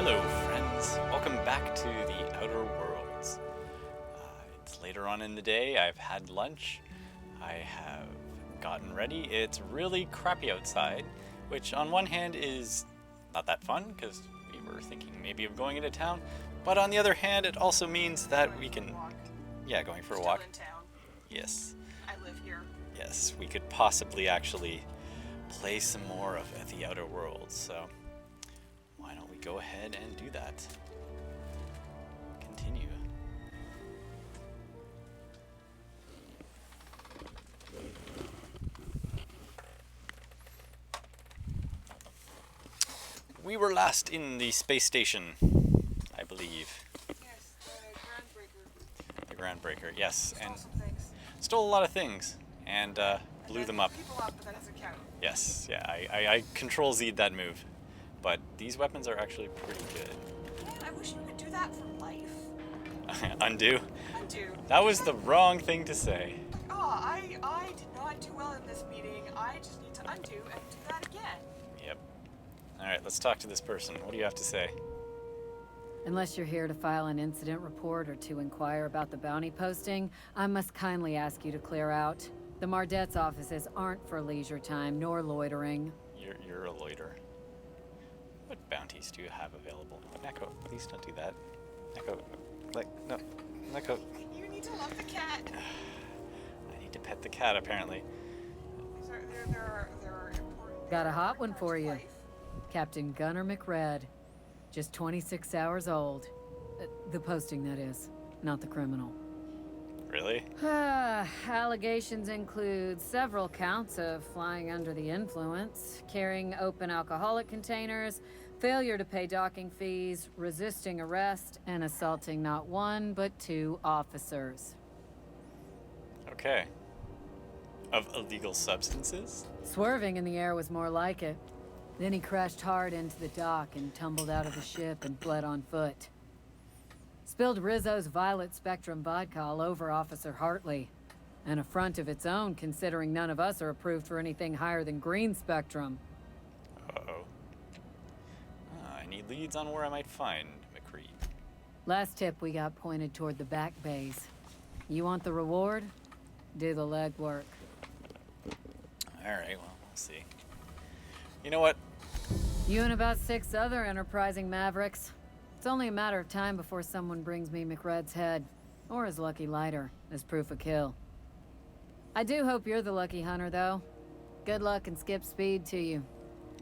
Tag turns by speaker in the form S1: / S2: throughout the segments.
S1: Hello friends, welcome back to the Outer Worlds. It's later on in the day, I've had lunch, I have gotten ready. It's really crappy outside, which on one hand is not that fun because we were thinking maybe of going into town, but on the other hand it also means that we can, going for a walk.
S2: Still in town.
S1: Yes.
S2: I live here.
S1: Yes, we could possibly actually play some more of the Outer Worlds, so why don't we go ahead and do that? Continue. We were last in the space station, I believe.
S2: Yes,
S1: The
S2: the groundbreaker.
S1: Groundbreaker, yes,
S2: Stole
S1: and
S2: some things.
S1: stole a lot of things, and blew
S2: And
S1: them
S2: then
S1: up.
S2: People up, but that doesn't count.
S1: Yes, yeah, I control Z'd that move. But these weapons are actually pretty good.
S2: Man, I wish you could do that for life.
S1: Undo?
S2: Undo.
S1: That was the wrong thing to say.
S2: Oh, I did not do well in this meeting. I just need to undo and do that again.
S1: Yep. Alright, let's talk to this person. What do you have to say?
S3: Unless you're here to file an incident report or to inquire about the bounty posting, I must kindly ask you to clear out. The Mardet's offices aren't for leisure time nor loitering.
S1: You're a loiterer. What bounties do you have available? Neko, please don't do that. Neko, no. Neko.
S2: You need to love the cat.
S1: I need to pet the cat, apparently.
S2: There are important.
S3: Got a hot one for
S2: parts of
S3: you.
S2: life.
S3: Captain Gunnar McRed. Just 26 hours old. The posting, that is, not the criminal.
S1: Really?
S3: Allegations include several counts of flying under the influence, carrying open alcoholic containers, failure to pay docking fees, resisting arrest, and assaulting not one but two officers.
S1: Okay. Of illegal substances?
S3: Swerving in the air was more like it. Then he crashed hard into the dock and tumbled out of the ship and fled on foot. Spilled Rizzo's Violet Spectrum vodka all over Officer Hartley. An affront of its own, considering none of us are approved for anything higher than green spectrum.
S1: Uh-oh. I need leads on where I might find McCree.
S3: Last tip we got pointed toward the back bays. You want the reward? Do the legwork.
S1: Alright, well, we'll see. You know what?
S3: You and about 6 other enterprising mavericks. It's only a matter of time before someone brings me McRed's head, or his lucky lighter, as proof of kill. I do hope you're the lucky hunter, though. Good luck and skip speed to you.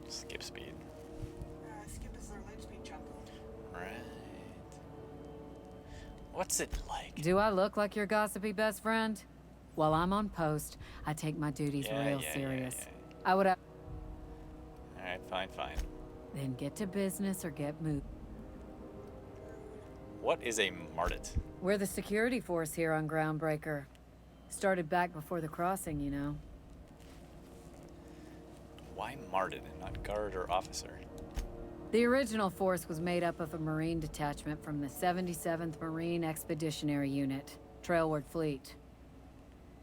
S1: Skip speed.
S2: Skip is their leg speed jump.
S1: Right. What's it like?
S3: Do I look like your gossipy best friend? While I'm on post, I take my duties real serious. I would have...
S1: Alright, fine.
S3: Then get to business or get moved.
S1: What is a Mardet?
S3: We're the security force here on Groundbreaker. Started back before the crossing, you know.
S1: Why Mardet and not guard or officer?
S3: The original force was made up of a Marine detachment from the 77th Marine Expeditionary Unit, Trailward Fleet.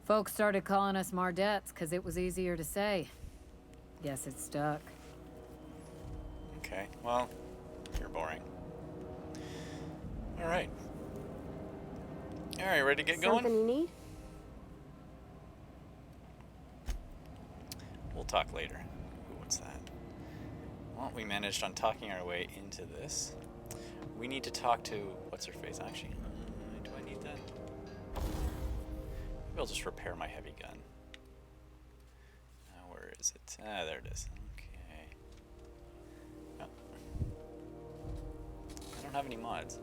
S3: Folks started calling us Mardets because it was easier to say. Guess it stuck.
S1: Okay, well, you're boring. Alright. Alright, ready to get going?
S4: Something you need?
S1: We'll talk later. Ooh, what's that? Well, we managed on talking our way into this. We need to talk to... what's her face? Actually, do I need that? Maybe I'll just repair my heavy gun. Where is it? There it is. Okay. Oh. I don't have any mods.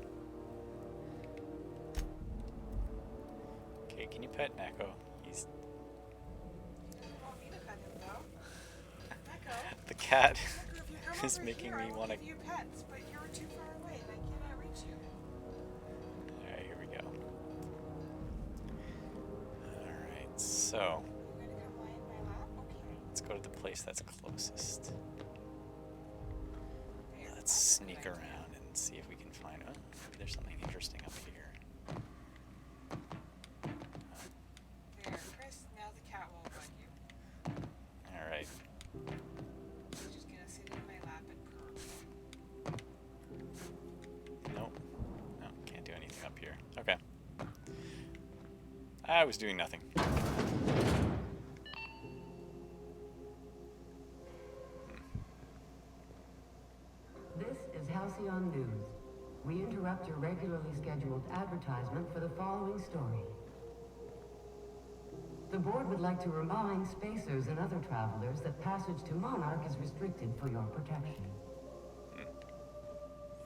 S1: Okay, can you pet Neko? He's...
S2: You want me to pet him, though? Echo.
S1: The cat
S2: Echo, if you come
S1: is
S2: over
S1: making
S2: here,
S1: me
S2: I will
S1: want to...
S2: give you pets, but you're too far away and I cannot reach you.
S1: Alright, here we go. Alright, so...
S2: You're gonna come lie in my lap? Okay.
S1: let's go to the place that's closest.
S2: There,
S1: Let's
S2: that's
S1: sneak
S2: good.
S1: around and see if we can find... oh, maybe there's something interesting up here.
S2: There, Chris, now the cat won't bug you.
S1: Alright.
S2: He's just gonna sit in my lap and purr.
S1: I was doing nothing.
S4: This is Halcyon News. We interrupt your regularly scheduled advertisement for the following story. The board would like to remind spacers and other travelers that passage to Monarch is restricted for your protection.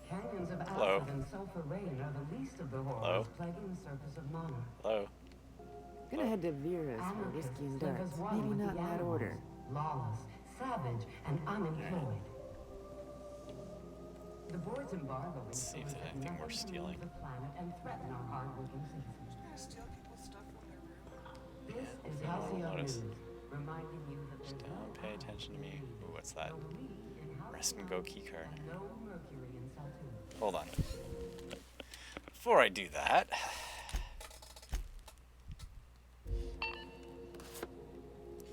S4: Canyons of
S1: Hello.
S4: acid and sulfur rain are the least of the
S1: Hello.
S4: horrors plaguing the surface of Monarch.
S1: Hello.
S5: Gonna head to Vera's for whiskey and darts. Maybe not in that order.
S4: Lawless, savage, and unemployed. The board's embargo
S1: Let's see if
S4: ensures
S1: there's
S4: that
S1: anything we're
S4: nothing
S1: stealing.
S4: moves the planet and threaten our hardworking citizens.
S2: Gonna steal people's stuff from their room.
S4: This is
S1: I'll
S4: Halcyon
S1: notice.
S4: News, reminding you that there's no
S1: Don't pay attention to me. Ooh, what's that?
S4: no weed in
S1: Rest and
S4: Halcyon,
S1: go keycard.
S4: and no mercury in Saltuna.
S1: Hold on. Before I do that,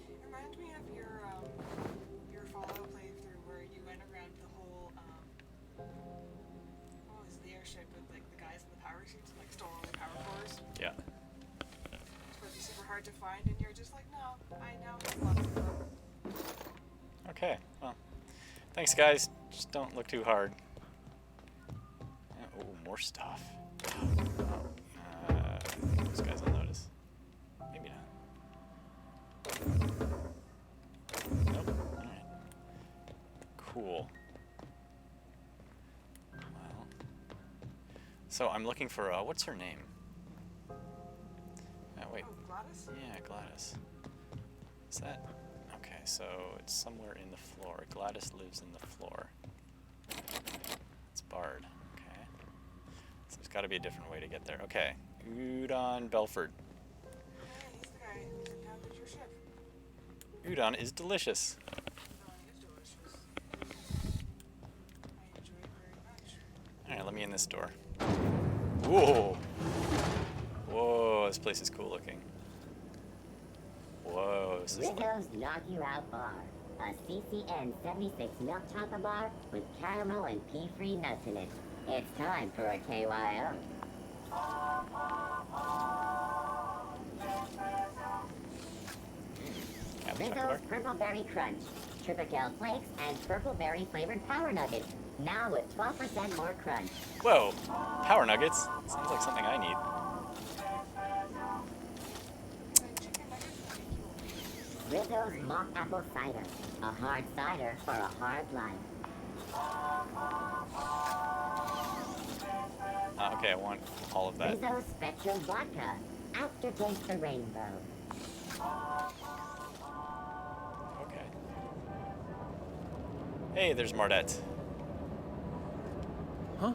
S2: It reminds me of your Fallout playthrough where you went around the whole what was the airship with like the guys in the power suits and like stole all the power cores.
S1: yeah.
S2: It's supposed to be super hard to find, and you're just like, no, I know it's a lot of them.
S1: Okay. Well, thanks, guys. Just don't look too hard. Oh, more stuff. Those guys will notice. Maybe not. Nope. Alright. Cool. Well. So I'm looking for, what's her name? Wait.
S2: Oh, Gladys?
S1: Yeah, Gladys. Is that? Okay, so it's somewhere in the floor. Gladys lives in the floor. It's barred. Okay. So there's got to be a different way to get there. Okay. Udon Belford.
S2: Hey, he's the guy who inhabited your ship.
S1: Udon is delicious.
S2: Udon is delicious. I enjoy it very much.
S1: Alright, let me in this door. Whoa! Whoa, this place is cool looking. Whoa, this is like...
S6: Rizzo's Knock You Out Bar. A CCN 76 milk chocolate bar with caramel and pea-free nuts in it. It's time for a KYO. Rizzo's Purple Berry Crunch. Triple flakes and purple berry flavored power nuggets. Now with 12% more crunch.
S1: Whoa! Power nuggets? Sounds like something I need.
S2: Like chicken nuggets would be cool.
S6: Rizzo's Mock Apple Cider. A hard cider for a hard life.
S1: Okay, I want all of that.
S6: Rizzo's Spectrum Vodka. Aftertaste the rainbow.
S1: Okay. Hey, there's Mardette.
S5: Huh?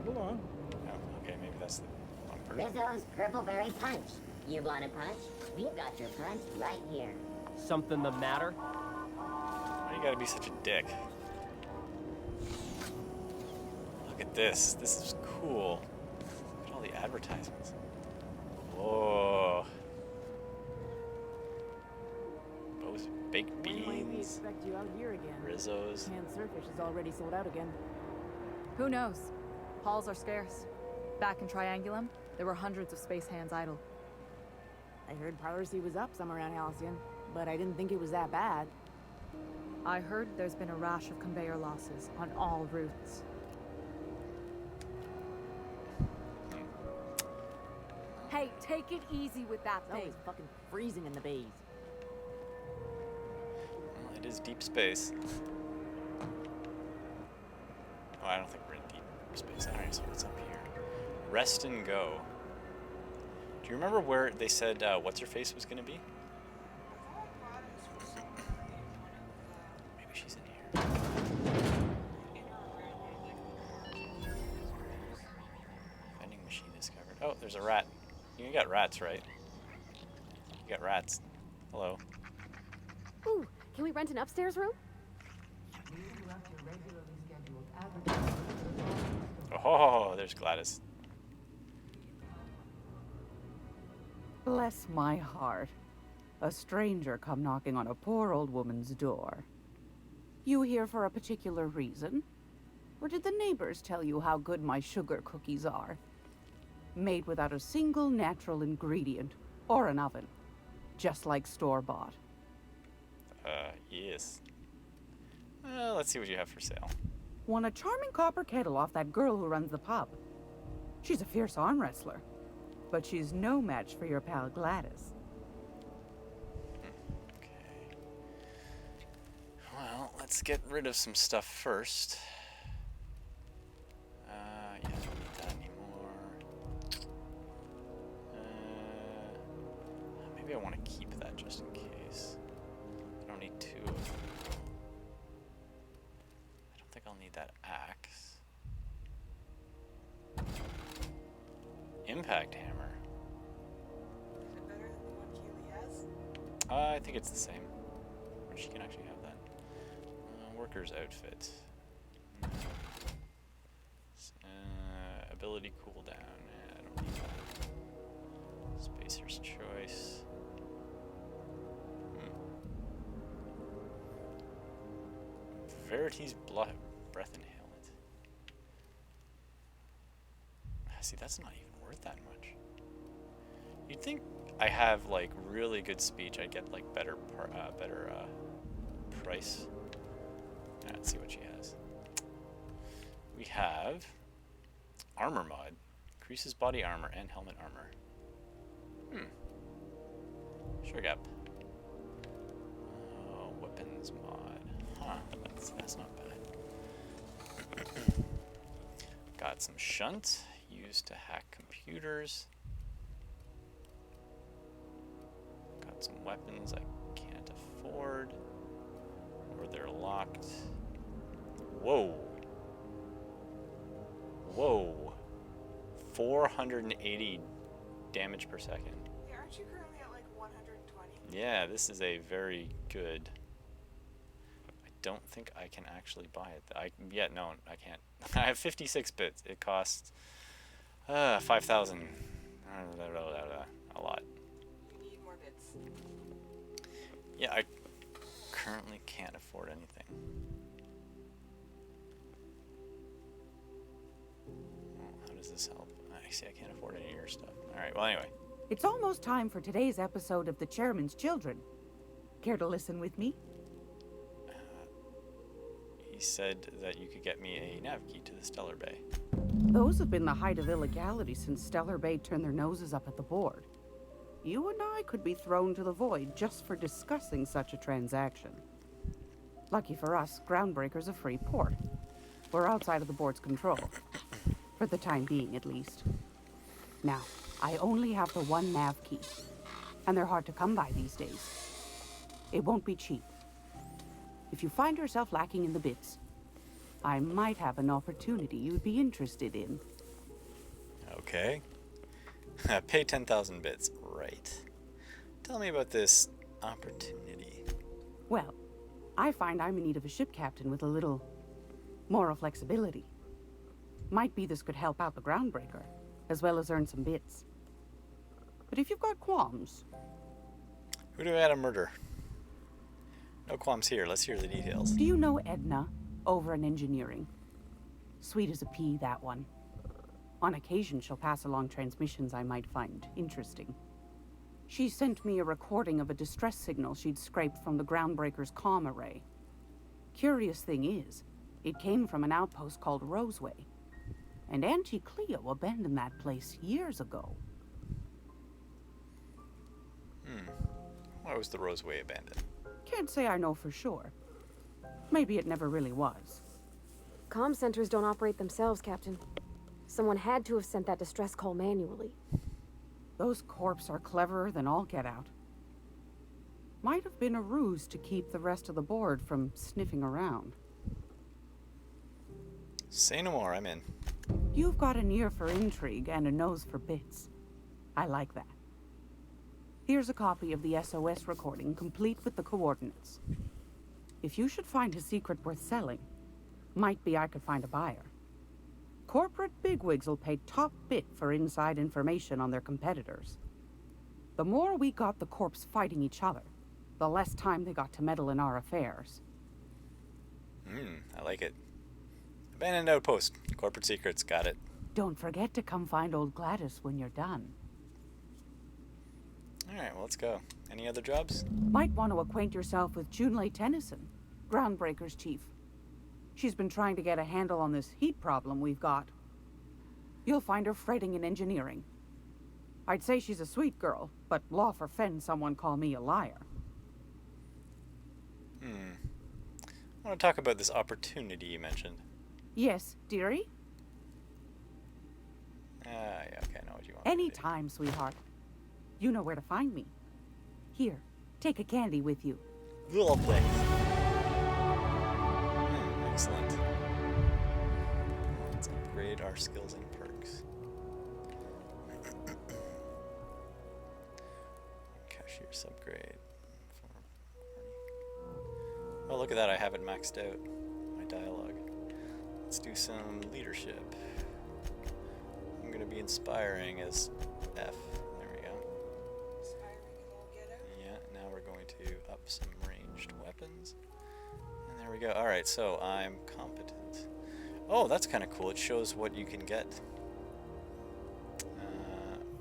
S5: Move along.
S1: Oh, okay, maybe that's the wrong person.
S6: Rizzo's Purple Berry Punch. You want a punch? We've got your punch right here.
S7: Something the matter?
S1: Why you gotta be such a dick? Look at this. This is cool. Look at all the advertisements. Whoa. Both baked
S5: When might we
S1: beans,
S5: expect you out here again?
S1: Rizzo's.
S5: Canned surfish is already sold out again.
S8: Who knows? Hauls are scarce. Back in Triangulum, there were hundreds of space hands idle.
S5: I heard piracy was up somewhere around Halcyon, but I didn't think it was that bad.
S8: I heard there's been a rash of conveyor losses on all routes. Hey, take it easy with that
S5: It's
S8: thing.
S5: always fucking freezing in the bays.
S1: Well, it is deep space. Oh, I don't think we're in deep space. Alright, so what's up here? Rest and go. Do you remember where they said what's-her-face was going to be?
S2: I thought Gladys was somewhere in
S1: Maybe she's in here.
S2: in or around one of like
S1: Vending machine discovered. Oh, there's a rat. You got rats, right? You got rats. Hello.
S9: Ooh, can we rent an upstairs room?
S4: We interrupt your regularly scheduled advertisement for the following story.
S1: Oh, there's Gladys.
S10: Bless my heart. A stranger come knocking on a poor old woman's door. You here for a particular reason? Or did the neighbors tell you how good my sugar cookies are? Made without a single natural ingredient or an oven. Just like store-bought.
S1: Yes. Let's see what you have for sale.
S10: Won a charming copper kettle off that girl who runs the pub. She's a fierce arm wrestler, but she's no match for your pal Gladys.
S1: Okay. Well, let's get rid of some stuff first. Yeah, I don't need that anymore. Maybe I want to keep that just in case. I don't need two of them. I don't think I'll need that axe. Impact hammer.
S2: Is it better than the one Keely has?
S1: I think it's the same. Or she can actually have that. Worker's outfit. Ability cooldown. I don't need that. Spacer's choice. Verity's breath inhalant. See, that's not even worth that much. You'd think I have like really good speech, I'd get like better price. Let's see what she has. We have armor mod, increases body armor and helmet armor. Sure gap. Weapons mod. Huh, that's not bad. Got some shunt used to hack computers. Got some weapons I can't afford, or they're locked. Whoa. Whoa. 480 damage per second.
S2: Yeah, aren't you currently at like 120?
S1: Yeah, this is a very good. I don't think I can actually buy it. No, I can't. I have 56 bits. It costs 5,000. A lot.
S2: We need more bits.
S1: Yeah, I currently can't afford anything. Well, how does this help? I see I can't afford any of your stuff. Alright, well anyway.
S10: It's almost time for today's episode of The Chairman's Children. Care to listen with me?
S1: He said that you could get me a nav key to the Stellar Bay.
S10: Those have been the height of illegality since Stellar Bay turned their noses up at the board. You and I could be thrown to the void just for discussing such a transaction. Lucky for us, Groundbreaker's a free port. We're outside of the board's control. For the time being, at least. Now, I only have the one nav key, and they're hard to come by these days. It won't be cheap. If you find yourself lacking in the bits, I might have an opportunity you'd be interested in.
S1: Okay. Pay 10,000 bits. Right. Tell me about this opportunity.
S10: Well, I find I'm in need of a ship captain with a little moral flexibility. Might be this could help out the Groundbreaker, as well as earn some bits. But if you've got qualms...
S1: Who do I gotta murder? No qualms here. Let's hear the details.
S10: Do you know Edna, over in engineering? Sweet as a pea, that one. On occasion, she'll pass along transmissions I might find interesting. She sent me a recording of a distress signal she'd scraped from the Groundbreaker's comm array. Curious thing is, it came from an outpost called Roseway. And Auntie Cleo abandoned that place years ago.
S1: Why was the Roseway abandoned?
S10: Can't say I know for sure. Maybe it never really was.
S9: Comm centers don't operate themselves, Captain. Someone had to have sent that distress call manually.
S10: Those corps are cleverer than all get out. Might have been a ruse to keep the rest of the board from sniffing around.
S1: Say no more, I'm in.
S10: You've got an ear for intrigue and a nose for bits. I like that. Here's a copy of the SOS recording, complete with the coordinates. If you should find a secret worth selling, might be I could find a buyer. Corporate bigwigs will pay top bit for inside information on their competitors. The more we got the corps fighting each other, the less time they got to meddle in our affairs.
S1: I like it. Abandoned outpost. Corporate secrets. Got it.
S10: Don't forget to come find old Gladys when you're done.
S1: Alright, well, let's go. Any other jobs?
S10: Might want to acquaint yourself with Junlei Tennyson, Groundbreaker's chief. She's been trying to get a handle on this heat problem we've got. You'll find her fretting in engineering. I'd say she's a sweet girl, but law forfend someone call me a liar.
S1: I want to talk about this opportunity you mentioned.
S10: Yes, dearie?
S1: Yeah, okay, I know what you want. me to do.
S10: Anytime, sweetheart. You know where to find me. Here, take a candy with you.
S1: Lovely. Excellent. Let's upgrade our skills and perks. Cashier's upgrade. Oh, look at that, I have it maxed out. My dialogue. Let's do some leadership. I'm gonna be inspiring as F. There we go.
S2: Inspiring as all get out.
S1: Yeah, now we're going to up some ranged weapons. And there we go. Alright, so I'm competent. Oh, that's kind of cool. It shows what you can get.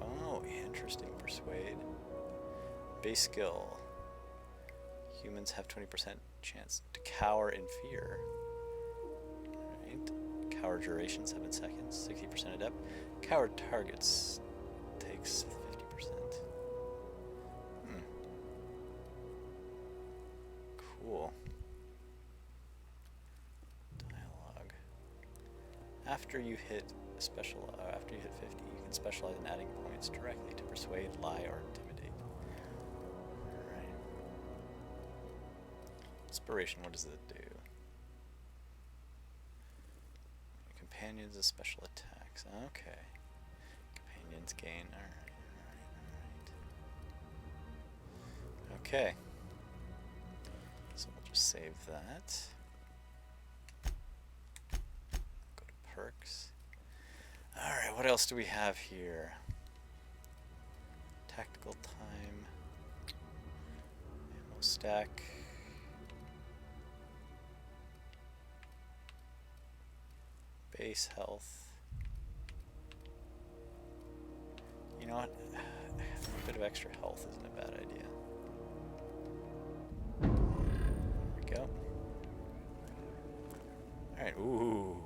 S1: Oh, interesting. Persuade. Base skill. Humans have 20% chance to cower in fear. Alright. Cower duration 7 seconds, 60% adept. Cower targets takes 50%. Cool. Dialogue. After you hit 50, you can specialize in adding points directly to persuade, lie, or intimidate. Alright. Inspiration, what does it do? Companions of special attacks. Okay. Companions gain. Alright. Okay. So we'll just save that. Go to perks. Alright, what else do we have here? Tactical time. Ammo stack. Base health. You know what? A bit of extra health isn't a bad idea. There we go. Alright, ooh.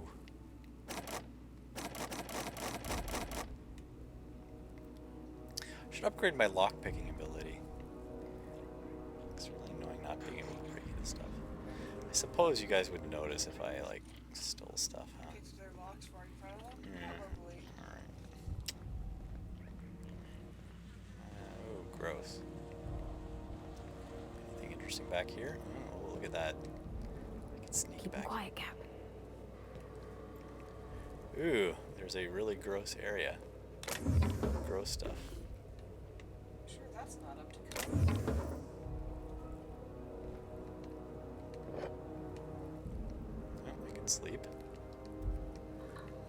S1: Should upgrade my lockpicking ability. It's really annoying not being able to break into stuff. I suppose you guys would notice if I, like, stole stuff, huh?
S2: Kicked their locks right in front of them?
S1: Yeah.
S2: Probably.
S1: Alright. Oh, gross. Anything interesting back here? Oh, look at that. I can sneak
S9: Keep 'em
S1: back.
S9: quiet, Cap.
S1: Ooh, there's a really gross area. Gross stuff.
S2: Sure, that's not up to code.
S1: Oh, I can sleep.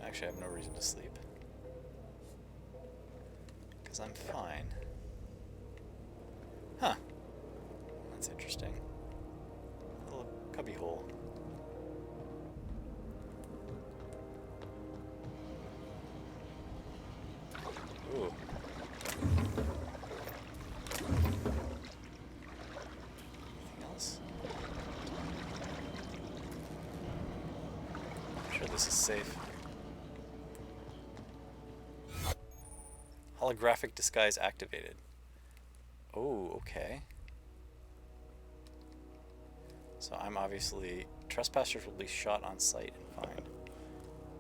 S1: Actually, I have no reason to sleep. Because I'm fine. Huh. That's interesting. A little cubby hole. Ooh. Anything else? I'm sure this is safe. Holographic disguise activated. Oh, okay. So I'm obviously... Trespassers will be shot on sight and fined.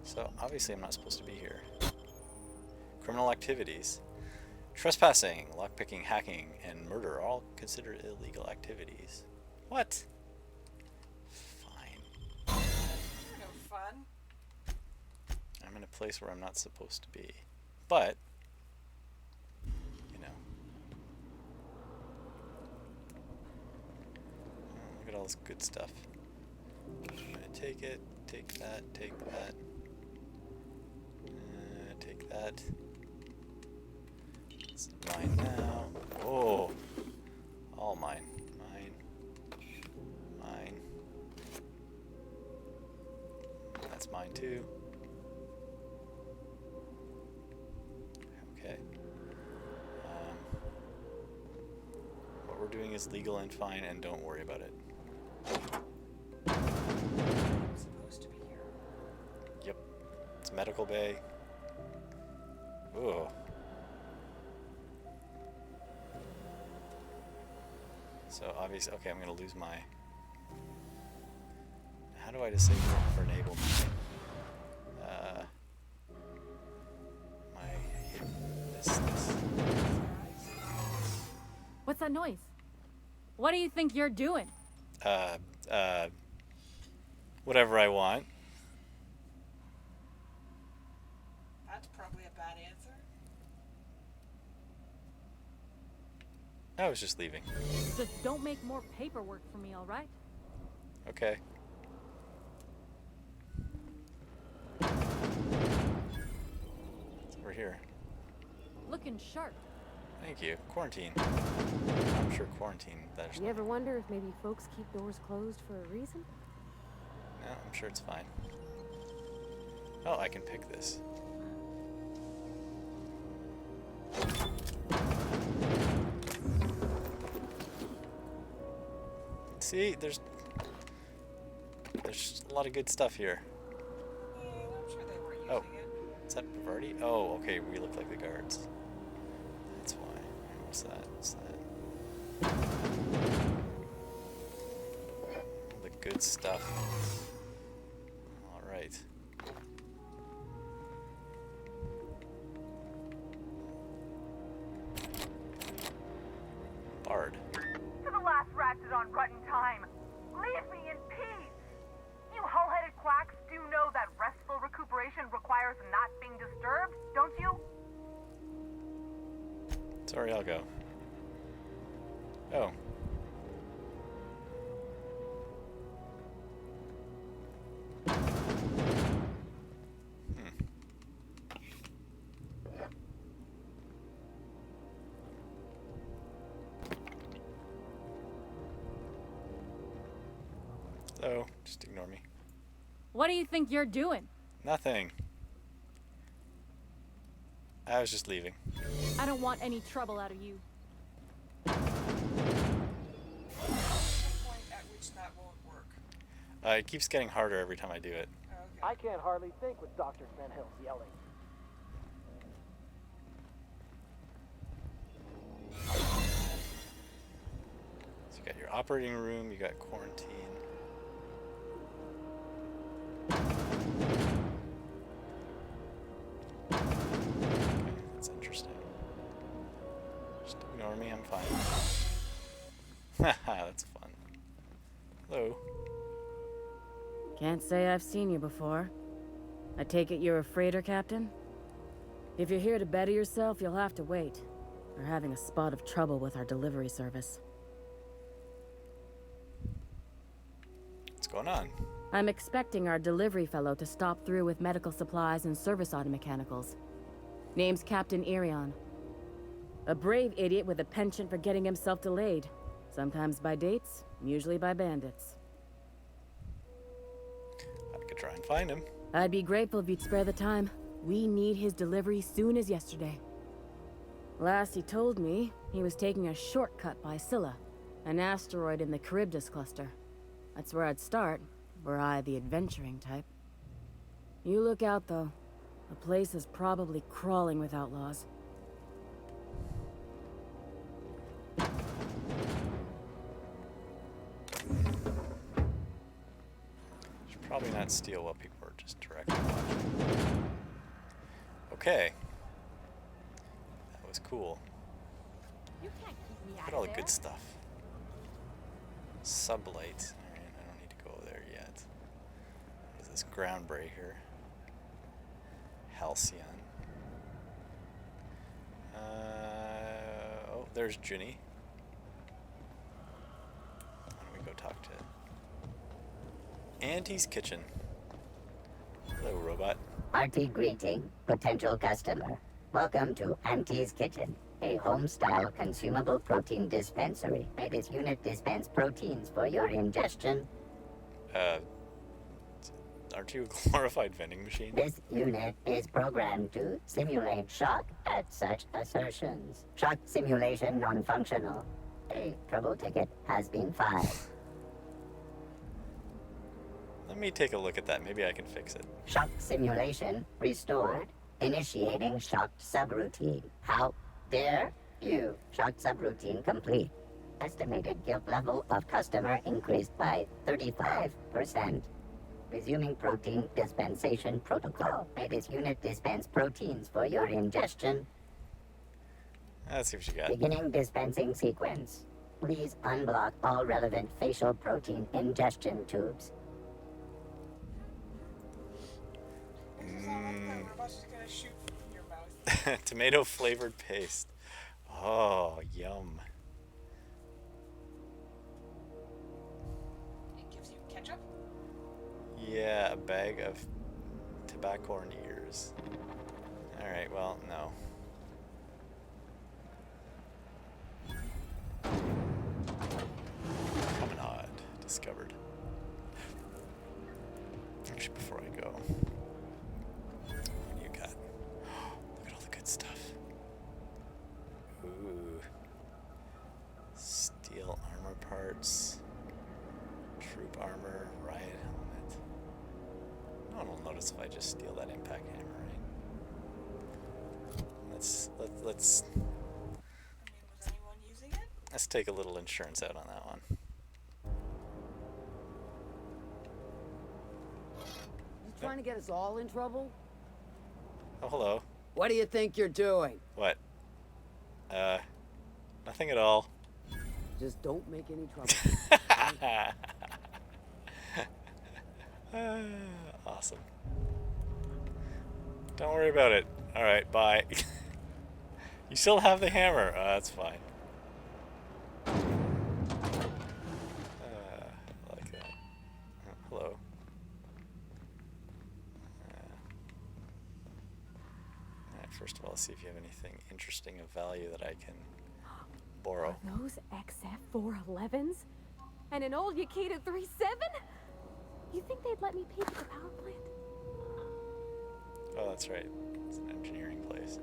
S1: So obviously I'm not supposed to be here. Criminal activities. Trespassing, lockpicking, hacking, and murder are all considered illegal activities. What? Fine.
S2: They're no fun.
S1: I'm in a place where I'm not supposed to be. But, you know. Oh, look at all this good stuff. I'm gonna take it, take that, take that. Take that. It's mine now. Oh, all mine. Mine. Mine. That's mine too. we're doing is legal and fine, and don't worry about it.
S2: I'm supposed to be here.
S1: Yep. It's medical bay. Ooh. So obviously, okay, I'm gonna lose my. How do I disable or enable my this?
S8: What's that noise? What do you think you're doing?
S1: Whatever I want.
S2: That's probably a bad answer.
S1: I was just leaving.
S8: Just don't make more paperwork for me, all right?
S1: Okay. We're here.
S8: Looking sharp.
S1: Thank you. Quarantine. I'm sure quarantine. There's
S9: You ever wonder if maybe folks keep doors closed for a reason?
S1: no, I'm sure it's fine. Oh, I can pick this. See, there's a lot of good stuff here.
S2: Yeah, I'm sure they were using
S1: Oh.
S2: it.
S1: Is that Bavardi? Oh, okay, we look like the guards. That's why. What's that? What's that? All the good stuff. Alright. Bard.
S7: To the last ratchet on rotten time. Leave me in peace. You hull-headed quacks do know that restful recuperation requires not being disturbed, don't you?
S1: Sorry, I'll go. Oh. So, just ignore me.
S8: What do you think you're doing?
S1: Nothing. I was just leaving.
S8: I don't want any trouble out of you.
S2: There's a point at which that won't work.
S1: It keeps getting harder every time I do it.
S2: Oh, okay.
S11: I can't hardly think with Dr. Van Hill's yelling.
S1: So you got your operating room, you got quarantine. Okay, that's interesting. Just ignore me, I'm fine. Haha, that's fun. Hello.
S12: Can't say I've seen you before. I take it you're a freighter captain? If you're here to better yourself, you'll have to wait. We're having a spot of trouble with our delivery service.
S1: What's going on?
S12: I'm expecting our delivery fellow to stop through with medical supplies and service auto mechanicals. Name's Captain Irion. A brave idiot with a penchant for getting himself delayed. Sometimes by dates, usually by bandits.
S1: I could try and find him.
S12: I'd be grateful if you'd spare the time. We need his delivery soon as yesterday. Last he told me, he was taking a shortcut by Scylla, an asteroid in the Charybdis cluster. That's where I'd start, were I the adventuring type. You look out, though. The place is probably crawling with outlaws.
S1: Should probably not steal while people are just directly watching. Okay. That was cool.
S8: You can't keep me
S1: Look
S8: out
S1: at all
S8: of
S1: the
S8: there.
S1: good stuff. Sublight. Alright, I don't need to go there yet. What is this? Groundbreaker. Halcyon. Oh, there's Ginny. Why don't we go talk to Auntie's Kitchen. Hello, robot.
S6: Hearty greeting, potential customer. Welcome to Auntie's Kitchen, a home-style consumable protein dispensary. May this unit dispense proteins for your ingestion.
S1: Aren't you a glorified vending machine?
S6: This unit is programmed to simulate shock at such assertions. Shock simulation non-functional. A trouble ticket has been filed.
S1: Let me take a look at that. Maybe I can fix it.
S6: Shock simulation restored. Initiating shock subroutine. How dare you? Shock subroutine complete. Estimated guilt level of customer increased by 35%. Resuming protein dispensation protocol. May this unit dispense proteins for your ingestion.
S1: Let's see what you got.
S6: Beginning dispensing sequence. Please unblock all relevant facial protein ingestion tubes.
S2: It's just all like the robot's just gonna shoot in your mouth.
S1: Tomato flavored paste. Oh, yum.
S2: It gives you ketchup?
S1: Yeah, a bag of tobacco and ears. Alright, well, no. Promenade discovered. Actually, before I go, what do you got? Look at all the good stuff. Ooh. Steel armor parts. Troop armor, riot helmet. No one will notice if I just steal that impact hammer, right? Let's
S2: I mean, was anyone using it?
S1: let's take a little insurance out on that one.
S13: You trying to get us all in trouble?
S1: Oh, hello.
S13: What do you think you're doing?
S1: What? Nothing at all.
S13: Just don't make any trouble.
S1: Awesome. Don't worry about it. Alright, bye. You still have the hammer. That's fine. I like that. Hello. Alright, first of all, let's see if you have anything interesting of value that I can borrow.
S9: Are those XF411s? And an old Yakita 37? You think they'd let me peek at the power plant?
S1: Oh, that's right. It's an engineering place.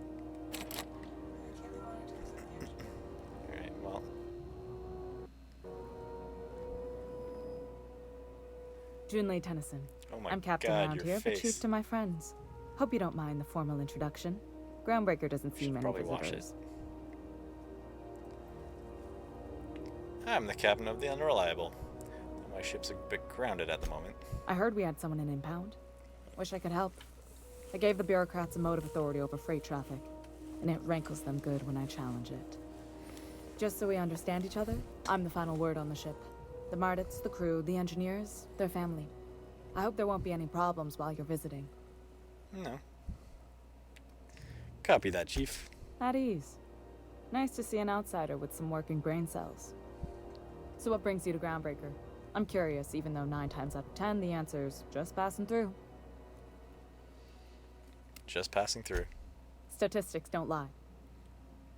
S1: Alright, well.
S8: Junlei Tennyson.
S1: Oh my
S8: I'm captain
S1: God,
S8: around
S1: your
S8: here, but
S1: face.
S8: chief to my friends. Hope you don't mind the formal introduction. Groundbreaker doesn't see many
S1: Probably wash it.
S8: visitors.
S1: I'm the captain of the Unreliable. My ship's a bit grounded at the moment.
S8: I heard we had someone in impound. Wish I could help. I gave the bureaucrats a motive authority over freight traffic, and it rankles them good when I challenge it. Just so we understand each other, I'm the final word on the ship. The Mardits, the crew, the engineers, their family. I hope there won't be any problems while you're visiting.
S1: No. Copy that, Chief.
S8: At ease. Nice to see an outsider with some working brain cells. So what brings you to Groundbreaker? I'm curious, even though 9 times out of 10 the answer's just passing through.
S1: Just passing through.
S8: Statistics don't lie.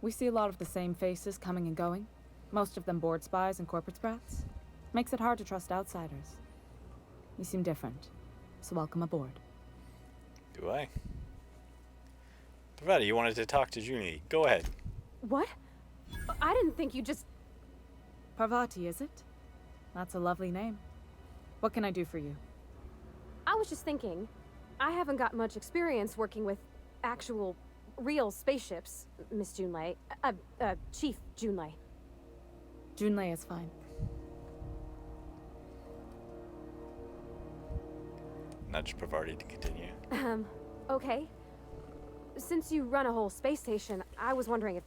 S8: We see a lot of the same faces coming and going, most of them board spies and corporate sprats. Makes it hard to trust outsiders. You seem different, so welcome aboard.
S1: Do I? Pravati, you wanted to talk to Junie. Go ahead.
S9: What? I didn't think you just...
S8: Parvati, is it? That's a lovely name. What can I do for you?
S9: I was just thinking, I haven't got much experience working with actual, real spaceships, Miss Junlei. Chief Junlei.
S8: Junlei is fine.
S1: Nudge Pravarti to continue.
S9: Okay. Since you run a whole space station, I was wondering if,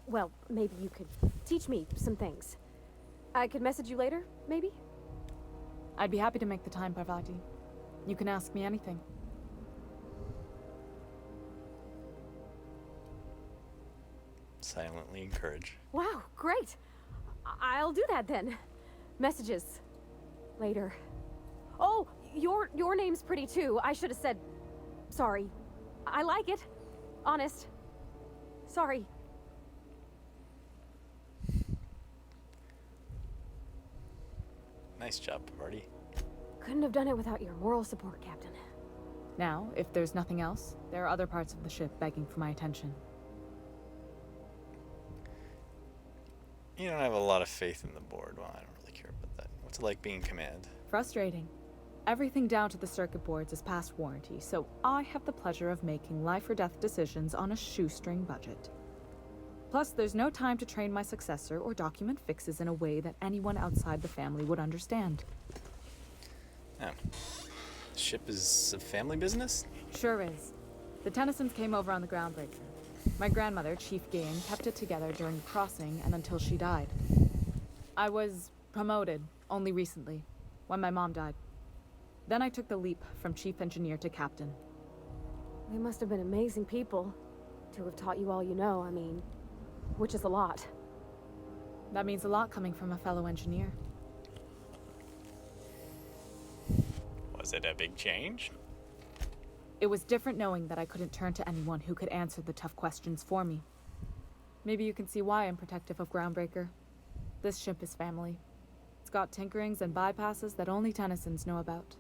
S9: well, maybe you could teach me some things. I could message you later, maybe?
S8: I'd be happy to make the time, Parvati. You can ask me anything.
S1: Silently encourage.
S9: Wow, great. I'll do that then. Messages. Later. Oh, your name's pretty too. I should have said sorry. I like it. Honest. Sorry.
S1: Nice job, Pravarti.
S9: Couldn't have done it without your moral support, Captain.
S8: Now, if there's nothing else, there are other parts of the ship begging for my attention.
S1: You don't have a lot of faith in the board. Well, I don't really care about that. What's it like being in command?
S8: Frustrating. Everything down to the circuit boards is past warranty, so I have the pleasure of making life or death decisions on a shoestring budget. Plus, there's no time to train my successor or document fixes in a way that anyone outside the family would understand.
S1: Oh. The ship is a family business?
S8: Sure is. The Tennysons came over on the Groundbreaker. My grandmother, Chief Gain, kept it together during the crossing and until she died. I was promoted only recently, when my mom died. Then I took the leap from chief engineer to captain.
S9: They must have been amazing people to have taught you all you know, I mean, which is a lot.
S8: That means a lot coming from a fellow engineer.
S1: Was it a big change?
S8: It was different knowing that I couldn't turn to anyone who could answer the tough questions for me. Maybe you can see why I'm protective of Groundbreaker. This ship is family. It's got tinkerings and bypasses that only Tennysons know about.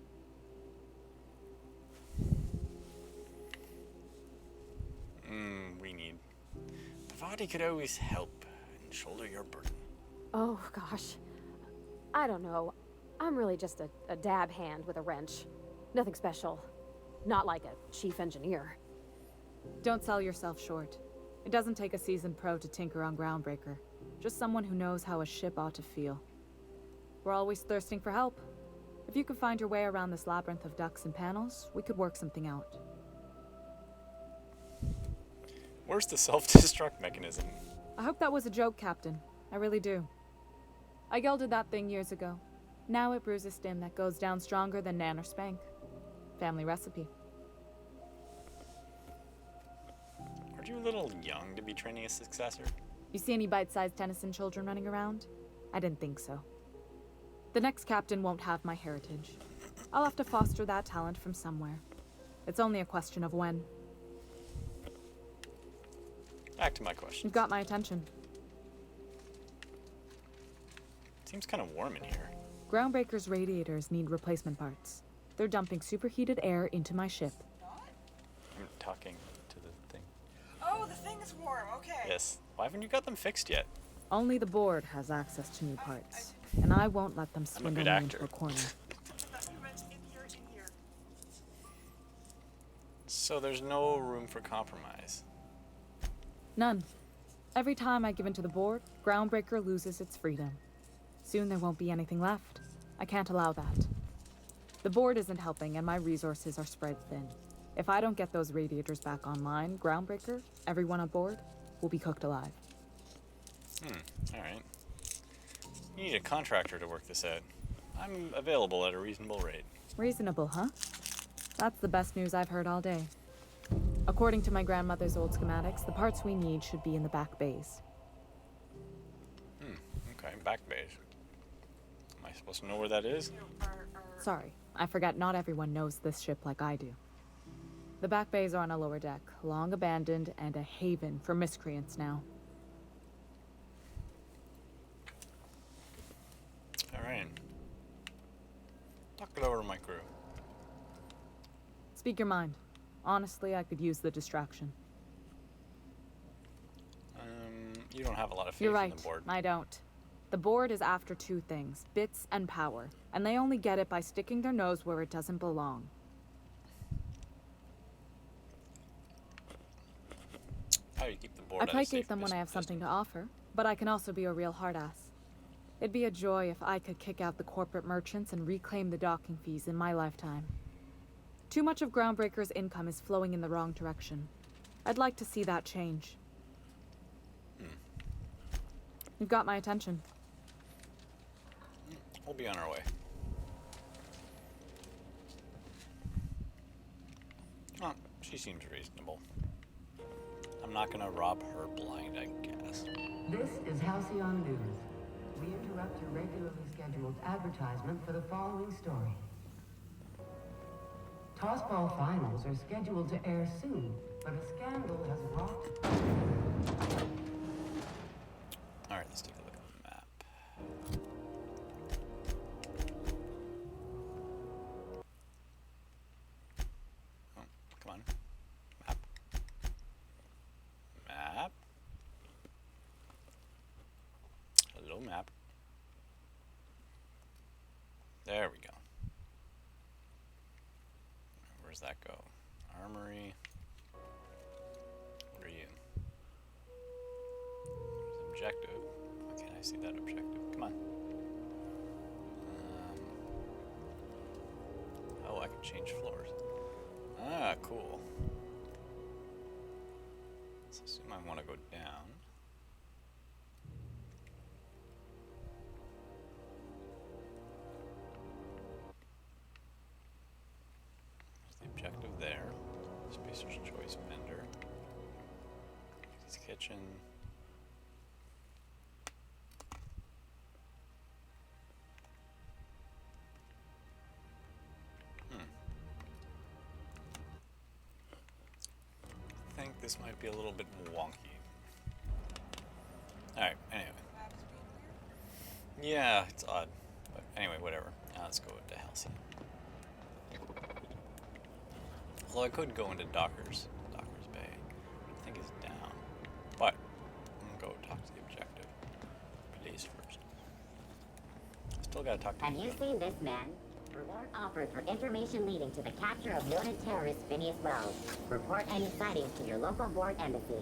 S1: We need... Pavati could always help and shoulder your burden.
S9: Oh, gosh. I don't know. I'm really just a dab hand with a wrench. Nothing special. Not like a chief engineer.
S8: Don't sell yourself short. It doesn't take a seasoned pro to tinker on Groundbreaker. Just someone who knows how a ship ought to feel. We're always thirsting for help. If you could find your way around this labyrinth of ducts and panels, we could work something out.
S1: Where's the self-destruct mechanism?
S8: I hope that was a joke, Captain. I really do. I gelded that thing years ago. Now it brews a stim that goes down stronger than Nan or Spank. Family recipe.
S1: Aren't you a little young to be training a successor?
S8: You see any bite-sized Tennyson children running around? I didn't think so. The next captain won't have my heritage. I'll have to foster that talent from somewhere. It's only a question of when.
S1: Back to my question.
S8: You've got my attention.
S1: Seems kind of warm in here.
S8: Groundbreaker's radiators need replacement parts. They're dumping superheated air into my ship.
S1: I'm talking to the thing.
S2: Oh, the thing's warm. Okay.
S1: Yes. Why haven't you got them fixed yet?
S8: Only the board has access to new parts, and I won't let them swindle me into a corner.
S1: So there's no room for compromise.
S8: None. Every time I give in to the board, Groundbreaker loses its freedom. Soon there won't be anything left. I can't allow that. The board isn't helping, and my resources are spread thin. If I don't get those radiators back online, Groundbreaker, everyone on board, will be cooked alive.
S1: Alright. You need a contractor to work this out. I'm available at a reasonable rate.
S8: Reasonable, huh? That's the best news I've heard all day. According to my grandmother's old schematics, the parts we need should be in the back bays.
S1: Okay, back bays. Am I supposed to know where that is?
S8: Sorry, I forgot not everyone knows this ship like I do. The back bays are on a lower deck, long abandoned and a haven for miscreants now.
S1: Alright. Talk it over to my crew.
S8: Speak your mind. Honestly, I could use the distraction.
S1: You don't have a lot of faith
S8: You're right,
S1: in the board.
S8: I don't. The board is after two things, bits and power, and they only get it by sticking their nose where it doesn't belong.
S1: How do you keep the board
S8: I
S1: out of
S8: placate them when I have something to offer, but I can also be a real hard-ass. It'd be a joy if I could kick out the corporate merchants and reclaim the docking fees in my lifetime. Too much of Groundbreaker's income is flowing in the wrong direction. I'd like to see that change. You've got my attention.
S1: We'll be on our way. Oh, she seems reasonable. I'm not gonna rob her blind, I guess.
S4: This is Halcyon News. We interrupt your regularly scheduled advertisement for the following story. Tossball finals are scheduled to air soon, but a scandal has rocked.
S1: Alright, let's take a look at the map. Oh, come on. Map. Map. map. There we go. Where's that go? Armory. What are you? There's objective. Why can't I see that objective? Come on. Oh, I can change floors. Ah, cool. So I assume I want to go down. There's the objective there. Spacer's Choice Vendor. His kitchen. I think this might be a little bit wonky. Alright, anyway. Yeah, it's odd. But anyway, whatever. Now let's go into Halcyon. Although I could go into Docker's Bay, which I think is down. But I'm gonna go talk to the objective. Please first. Still gotta talk to
S6: Have you seen this man? Reward offered for information leading to the capture of noted terrorist Phineas Wells. Report any sightings to your local board embassy.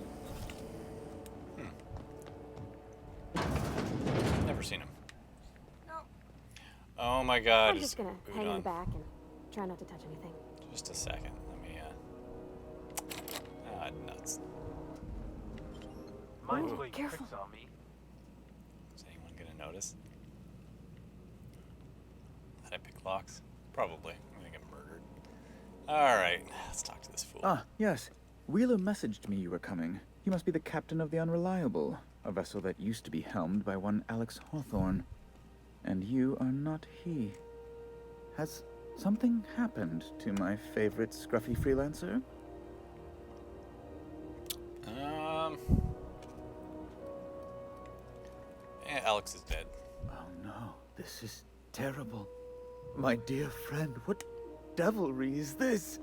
S1: Never seen him. No. Oh my god.
S9: I'm just gonna hang in the back and try not to touch anything.
S1: Just a second. Let me, nuts.
S11: Mine's
S9: Ooh,
S11: playing
S9: careful.
S11: tricks on me.
S1: Is anyone gonna notice? Did I pick locks? Probably. I'm gonna get murdered. Alright, let's talk to this fool.
S14: Ah, yes. Wheeler messaged me you were coming. You must be the captain of the Unreliable, a vessel that used to be helmed by one Alex Hawthorne. And you are not he. Has something happened to my favorite scruffy freelancer?
S1: Alex is dead.
S14: Oh no, this is terrible. My dear friend, what devilry is this?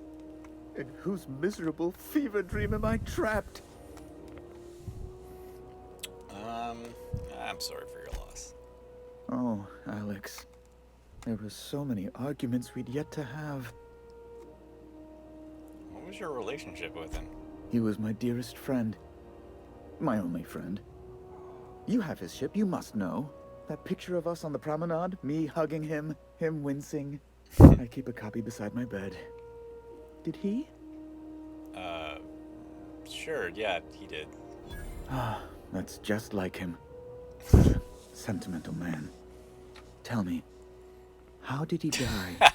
S14: In whose miserable fever dream am I trapped?
S1: I'm sorry for your loss.
S14: Oh, Alex. There were so many arguments we'd yet to have.
S1: What was your relationship with him?
S14: He was my dearest friend. My only friend. You have his ship, you must know. That picture of us on the promenade, me hugging him, him wincing. I keep a copy beside my bed. Did he?
S1: Sure, yeah, he did.
S14: Ah, that's just like him. Such a sentimental man. Tell me, how did he die?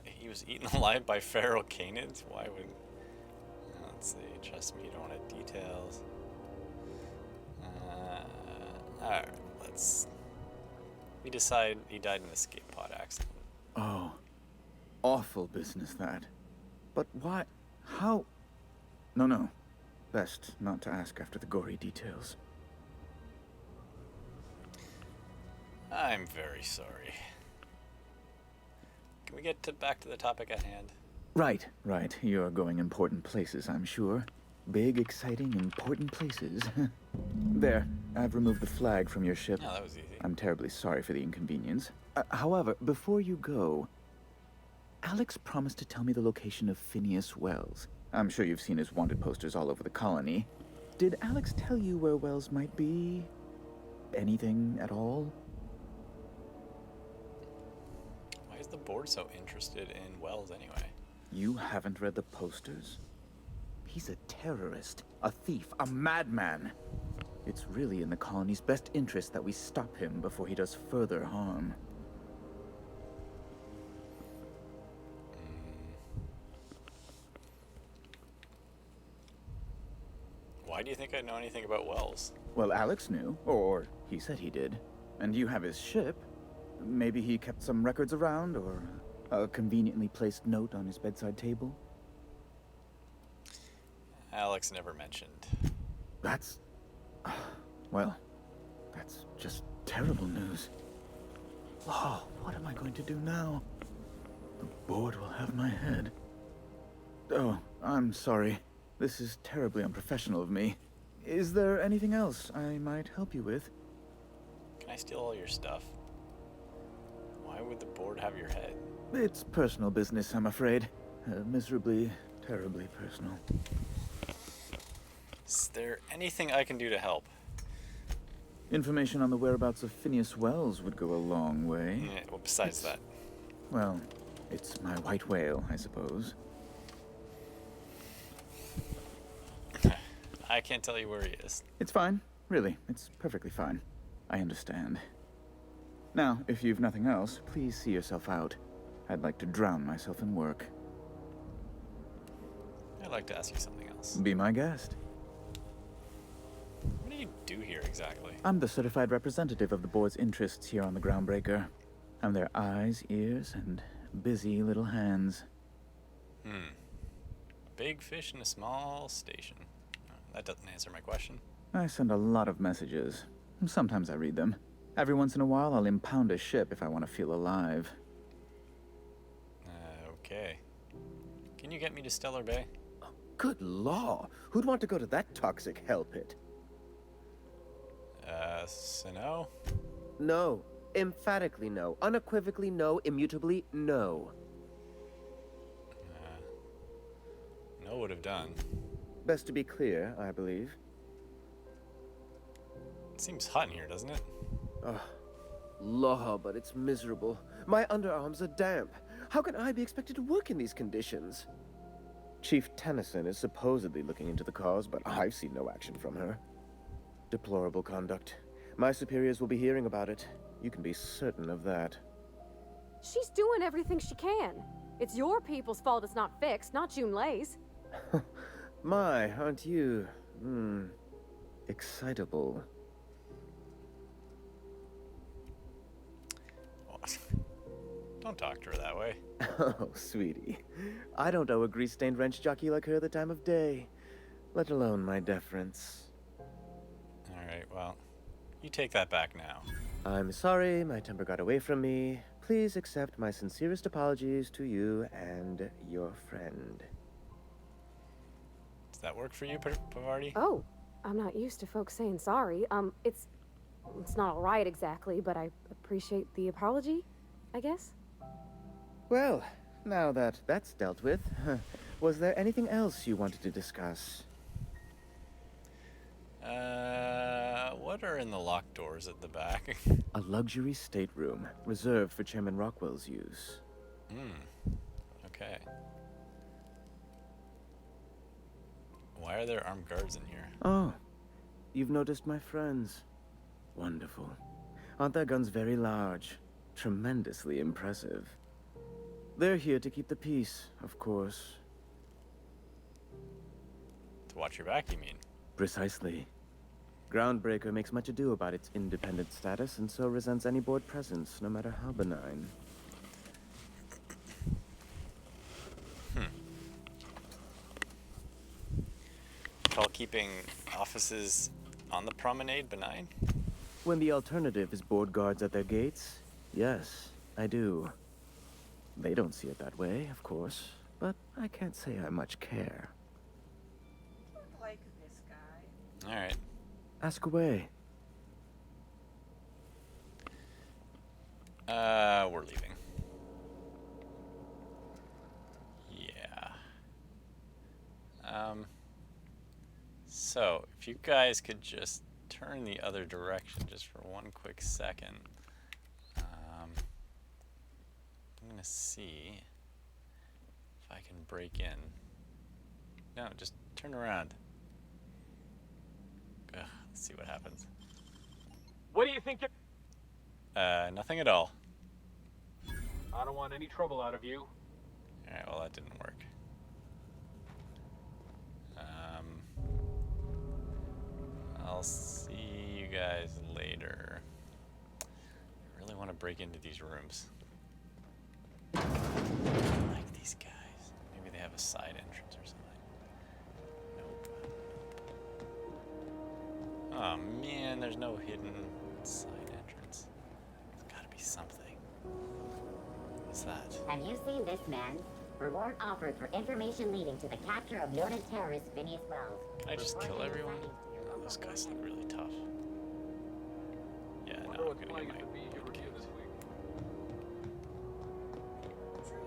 S1: He was eaten alive by feral canids? Why would... Let's see, trust me, you don't want details. Alright, we decide he died in an escape pod accident.
S14: Oh, awful business that. But why? How? No. Best not to ask after the gory details.
S1: I'm very sorry. Can we get back to the topic at hand?
S14: Right. You're going important places, I'm sure. Big, exciting, important places. There, I've removed the flag from your ship.
S1: Oh, that was easy.
S14: I'm terribly sorry for the inconvenience. However, before you go, Alex promised to tell me the location of Phineas Wells. I'm sure you've seen his wanted posters all over the colony. Did Alex tell you where Wells might be? Anything at all?
S1: Why is the board so interested in Wells anyway?
S14: You haven't read the posters? He's a terrorist, a thief, a madman. It's really in the colony's best interest that we stop him before he does further harm.
S1: Why do you think I know anything about Wells?
S14: Well, Alex knew, or he said he did. And you have his ship. Maybe he kept some records around, or a conveniently placed note on his bedside table?
S1: Alex never mentioned.
S14: That's... well, that's just terrible news. Oh, what am I going to do now? The board will have my head. Oh, I'm sorry. This is terribly unprofessional of me. Is there anything else I might help you with?
S1: Can I steal all your stuff? Why would the board have your head?
S14: It's personal business, I'm afraid. Miserably, terribly personal.
S1: Is there anything I can do to help?
S14: Information on the whereabouts of Phineas Wells would go a long way.
S1: Yeah, well, besides that.
S14: Well, it's my white whale, I suppose.
S1: I can't tell you where he is.
S14: It's fine. Really, it's perfectly fine. I understand. Now, if you've nothing else, please see yourself out. I'd like to drown myself in work.
S1: I'd like to ask you something else.
S14: Be my guest.
S1: What do you do here exactly?
S14: I'm the certified representative of the board's interests here on the Groundbreaker. I'm their eyes, ears, and busy little hands.
S1: Big fish in a small station. That doesn't answer my question.
S14: I send a lot of messages. Sometimes I read them. Every once in a while, I'll impound a ship if I want to feel alive.
S1: Okay. Can you get me to Stellar Bay?
S11: Good law. Who'd want to go to that toxic hell pit?
S1: So no?
S11: No. Emphatically no. Unequivocally no. Immutably no.
S1: No would have done.
S11: Best to be clear, I believe.
S1: It seems hot in here, doesn't it?
S11: Ugh. Law, but it's miserable. My underarms are damp. How can I be expected to work in these conditions? Chief Tennyson is supposedly looking into the cause, but I've seen no action from her. Deplorable conduct. My superiors will be hearing about it. You can be certain of that.
S9: She's doing everything she can. It's your people's fault it's not fixed, not Junlei's.
S11: My, aren't you, excitable.
S1: Don't talk to her that way.
S11: Oh, sweetie. I don't owe a grease-stained wrench jockey like her the time of day, let alone my deference.
S1: Alright, well, you take that back now.
S11: I'm sorry, my temper got away from me. Please accept my sincerest apologies to you and your friend.
S1: Does that work for you, Pavardi?
S9: Oh, I'm not used to folks saying sorry. It's not all right exactly, but I appreciate the apology, I guess.
S11: Well, now that that's dealt with, was there anything else you wanted to discuss?
S1: What are in the locked doors at the back?
S11: A luxury stateroom, reserved for Chairman Rockwell's use.
S1: Okay. Why are there armed guards in here?
S11: Oh, you've noticed my friends. Wonderful. Aren't their guns very large? Tremendously impressive. They're here to keep the peace, of course.
S1: To watch your back, you mean?
S11: Precisely. Groundbreaker makes much ado about its independent status and so resents any board presence, no matter how benign.
S1: Call keeping offices on the promenade benign?
S11: When the alternative is board guards at their gates, yes, I do. They don't see it that way, of course, but I can't say I much care.
S2: I like this guy.
S1: Alright.
S11: Ask away.
S1: We're leaving. Yeah. So, if you guys could just turn the other direction just for one quick second. I'm gonna see if I can break in. No, just turn around. Ugh, let's see what happens.
S15: What do you think you're...
S1: Nothing at all.
S15: I don't want any trouble out of you.
S1: Alright, well that didn't work. I'll see you guys later. I really want to break into these rooms. I like these guys. Maybe they have a side entrance or something. Nope. Oh man, there's no hidden side entrance. There's gotta be something. What's that?
S6: Have you seen this man? Reward offered for information leading to the capture of noted terrorist Phineas Wells.
S1: Can I just kill everyone? those guys look really tough. Yeah, no, I'm gonna get my
S2: I'm sure you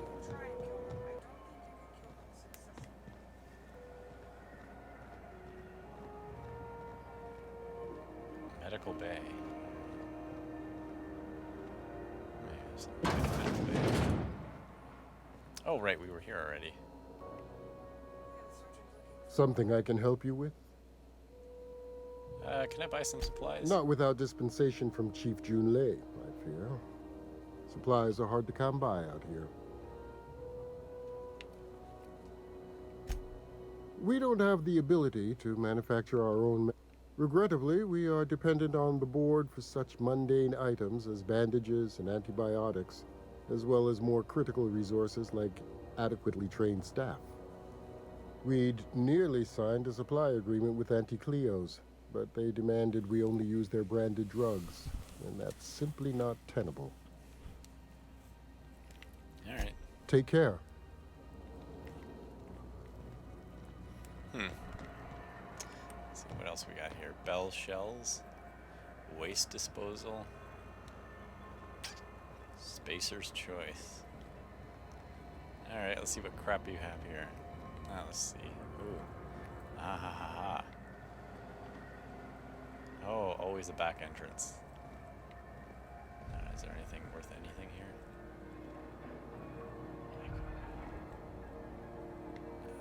S2: can try and kill them. I don't think you can kill them successfully.
S1: medical bay. Maybe there's something in the medical bay. Oh, right, we were here already.
S16: Something I can help you with?
S1: Can I buy some supplies?
S16: Not without dispensation from Chief Jun Lei, I fear. Supplies are hard to come by out here. We don't have the ability to manufacture our own. Regrettably, we are dependent on the board for such mundane items as bandages and antibiotics, as well as more critical resources like adequately trained staff. We'd nearly signed a supply agreement with Anti-Cleos, but they demanded we only use their branded drugs, and that's simply not tenable.
S1: All right.
S16: Take care.
S1: Let's see what else we got here. Bell shells, waste disposal, Spacer's choice. All right, let's see what crap you have here. Let's see. Ooh. Ah ha ha ha. Oh, always a back entrance. Is there anything worth anything here?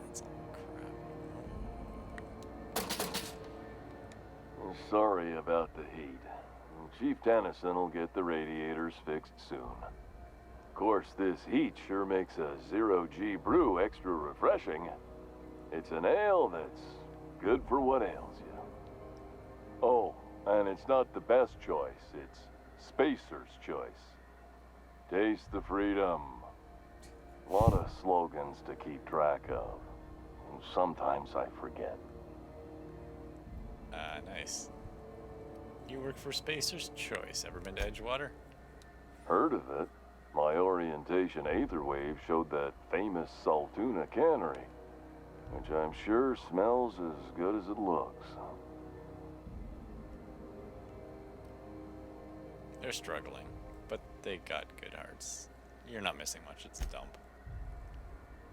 S1: That's all crap.
S17: Sorry about the heat. Chief Tennyson will get the radiators fixed soon. Of course, this heat sure makes a zero-G brew extra refreshing. It's an ale that's good for what ails you. Oh, and it's not the best choice. It's Spacer's choice. Taste the freedom. A lot of slogans to keep track of. Sometimes I forget.
S1: Nice. You work for Spacer's Choice. Ever been to Edgewater?
S17: Heard of it. My orientation Aetherwave showed that famous Saltuna cannery, which I'm sure smells as good as it looks.
S1: They're struggling, but they got good hearts. You're not missing much. It's a dump.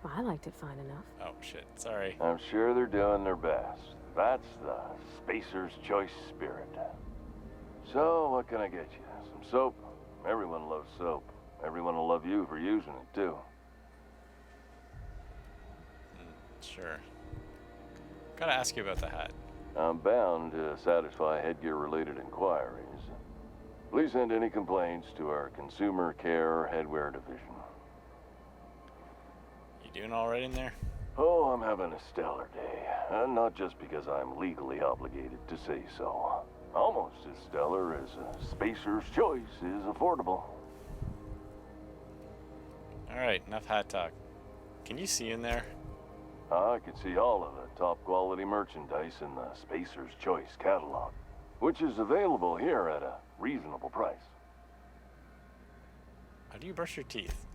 S9: Well, I liked it fine enough.
S1: Oh, shit. Sorry.
S17: I'm sure they're doing their best. That's the Spacer's Choice spirit. So, what can I get you? Some soap? Everyone loves soap. Everyone will love you for using it, too.
S1: Sure. Gotta ask you about the hat.
S17: I'm bound to satisfy headgear-related inquiries. Please send any complaints to our Consumer Care Headwear Division.
S1: You doing all right in there?
S17: Oh, I'm having a stellar day. Not just because I'm legally obligated to say so. Almost as stellar as a Spacer's Choice is affordable.
S1: Alright, enough hat talk. Can you see in there?
S17: I can see all of the top quality merchandise in the Spacer's Choice catalog, which is available here at a reasonable price.
S1: How do you brush your teeth?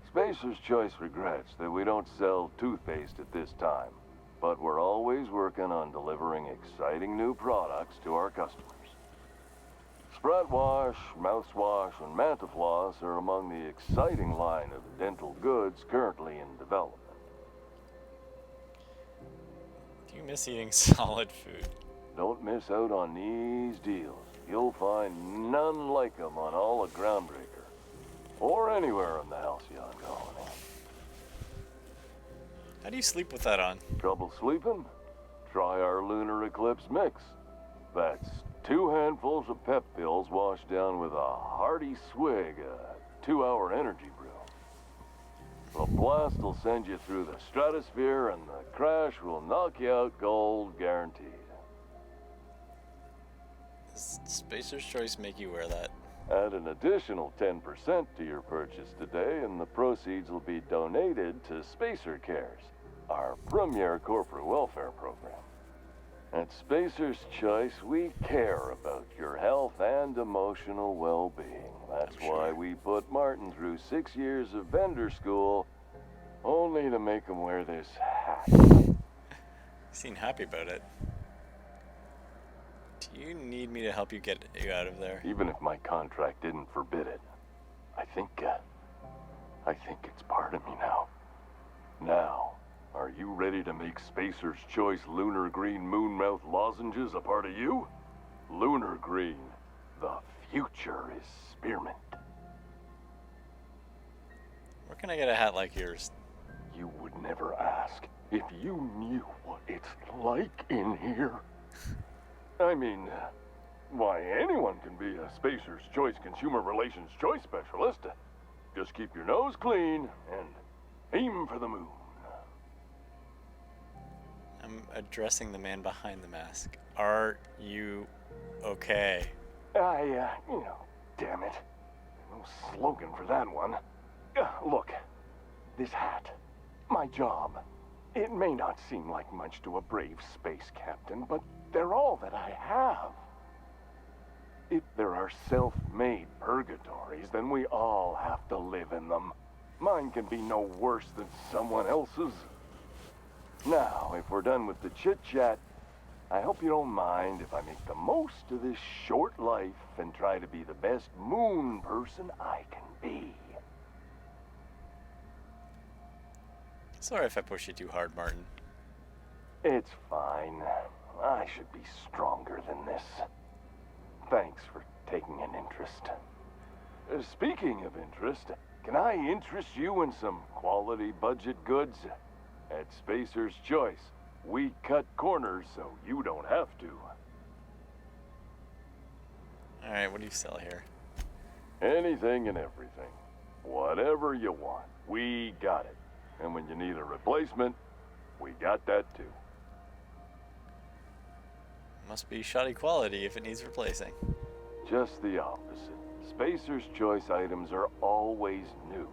S17: Spacer's Choice regrets that we don't sell toothpaste at this time, but we're always working on delivering exciting new products to our customers. Spread wash, mouthwash, and Mantafloss are among the exciting line of dental goods currently in development.
S1: Do you miss eating solid food?
S17: Don't miss out on these deals. You'll find none like them on all of Groundbreaker, or anywhere in the Halcyon colony.
S1: How do you sleep with that on?
S17: Trouble sleeping? Try our Lunar Eclipse mix. That's 2 handfuls of pep pills washed down with a hearty swig of 2-hour energy brew. The blast will send you through the stratosphere, and the crash will knock you out cold, guaranteed.
S1: Does Spacer's Choice make you wear that?
S17: Add an additional 10% to your purchase today, and the proceeds will be donated to Spacer Cares, our premier corporate welfare program. At Spacer's Choice, we care about your health and emotional well-being. That's why we put Martin through 6 years of vendor school, only to make him wear this hat.
S1: You seem happy about it. You need me to help you get you out of there?
S17: Even if my contract didn't forbid it, I think it's part of me now. Now, are you ready to make Spacer's Choice Lunar Green Moonmouth lozenges a part of you? Lunar Green, the future is spearmint.
S1: Where can I get a hat like yours?
S17: You would never ask if you knew what it's like in here. I mean, why, anyone can be a Spacer's Choice Consumer Relations Choice Specialist. Just keep your nose clean and aim for the moon.
S1: I'm addressing the man behind the mask. Are you okay?
S17: Damn it. No slogan for that one. Look, this hat, my job, it may not seem like much to a brave space captain, but they're all that I have. If there are self-made purgatories, then we all have to live in them. Mine can be no worse than someone else's. Now, if we're done with the chit-chat, I hope you don't mind if I make the most of this short life and try to be the best moon person I can be.
S1: Sorry if I push you too hard, Martin.
S17: It's fine. I should be stronger than this. Thanks for taking an interest. Speaking of interest, can I interest you in some quality budget goods? At Spacer's Choice, we cut corners so you don't have to.
S1: Alright, what do you sell here?
S17: Anything and everything. Whatever you want, we got it. And when you need a replacement, we got that too.
S1: Must be shoddy quality if it needs replacing.
S17: Just the opposite. Spacer's Choice items are always new,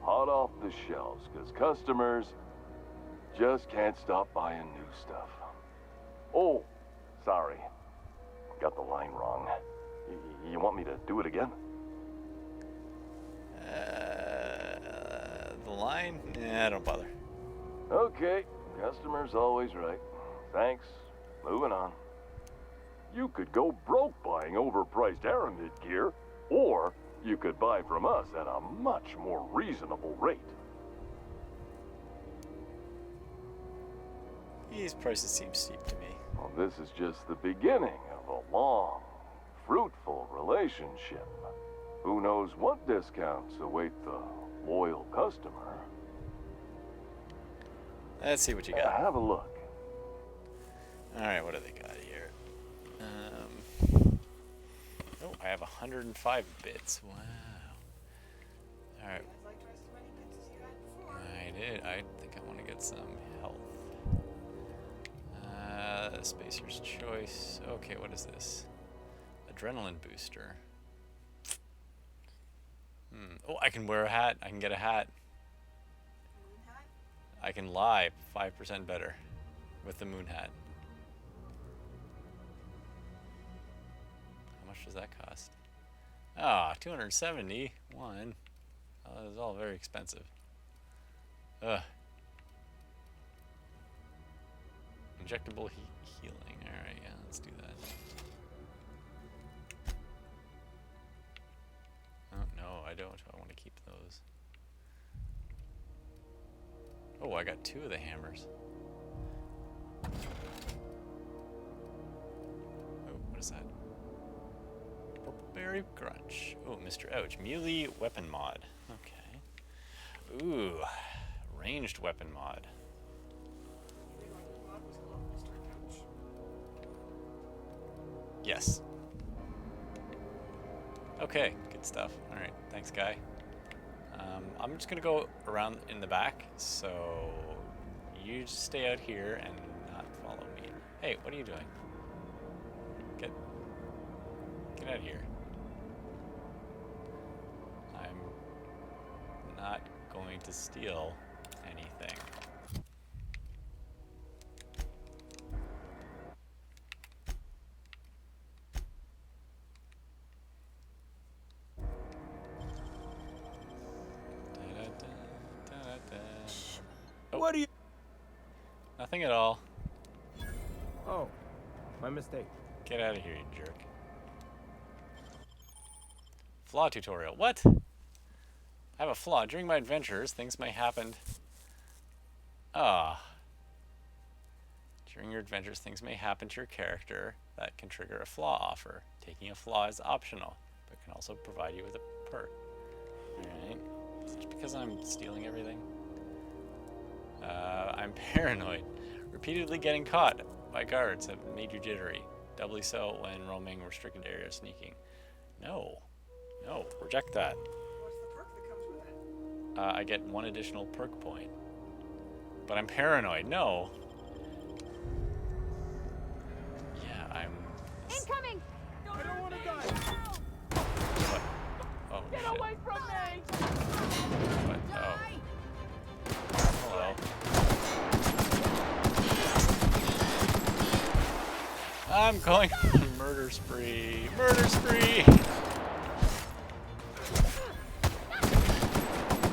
S17: hot off the shelves, because customers just can't stop buying new stuff. Oh, sorry. Got the line wrong. You want me to do it again?
S1: The line? Nah, don't bother.
S17: Okay, customer's always right. Thanks. Moving on. You could go broke buying overpriced Aramid gear, or you could buy from us at a much more reasonable rate.
S1: These prices seem steep to me.
S17: Well, this is just the beginning of a long, fruitful relationship. Who knows what discounts await the loyal customer?
S1: Let's see what you got.
S17: Have a look.
S1: Alright, what do they got here? Oh, I have 105 bits. Wow. Alright. I did. I think I want to get some health. Spacer's Choice. Okay, what is this? Adrenaline booster. Oh, I can wear a hat. I can get a hat. I can lie 5% better with the moon hat. How much does that cost? Ah, 271. Oh, that is all very expensive. Ugh. Injectable healing. Alright, yeah, let's do that. Oh, no, I don't. I want to keep those. Oh, I got 2 of the hammers. Oh, what is that? Purpleberry Grunch. Oh, Mr. Ouch. Melee weapon mod. Okay. Ooh, ranged weapon mod. Yes. Okay, good stuff. Alright, thanks, guy. I'm just gonna go around in the back, so you just stay out here and not follow me. Hey, what are you doing? Get out of here. I'm not going to steal anything.
S18: What do you...
S1: Nothing at all.
S18: Oh, my mistake.
S1: Get out of here, you jerk. Flaw tutorial. What? I have a flaw. During my adventures, things may happen. Ah. During your adventures, things may happen to your character that can trigger a flaw offer. Taking a flaw is optional, but can also provide you with a perk. Alright. Is it just because I'm stealing everything? I'm paranoid. Repeatedly getting caught by guards have made you jittery. Doubly so when roaming restricted areas sneaking. No. No, reject that.
S2: What's the perk that comes with it?
S1: I get 1 additional perk point. But I'm paranoid. No. Yeah, I'm...
S9: Incoming!
S15: I don't want to die!
S1: What? Oh,
S15: Get
S1: shit.
S15: away from me!
S1: What? Oh. Hello. I'm going on a murder spree. Murder spree!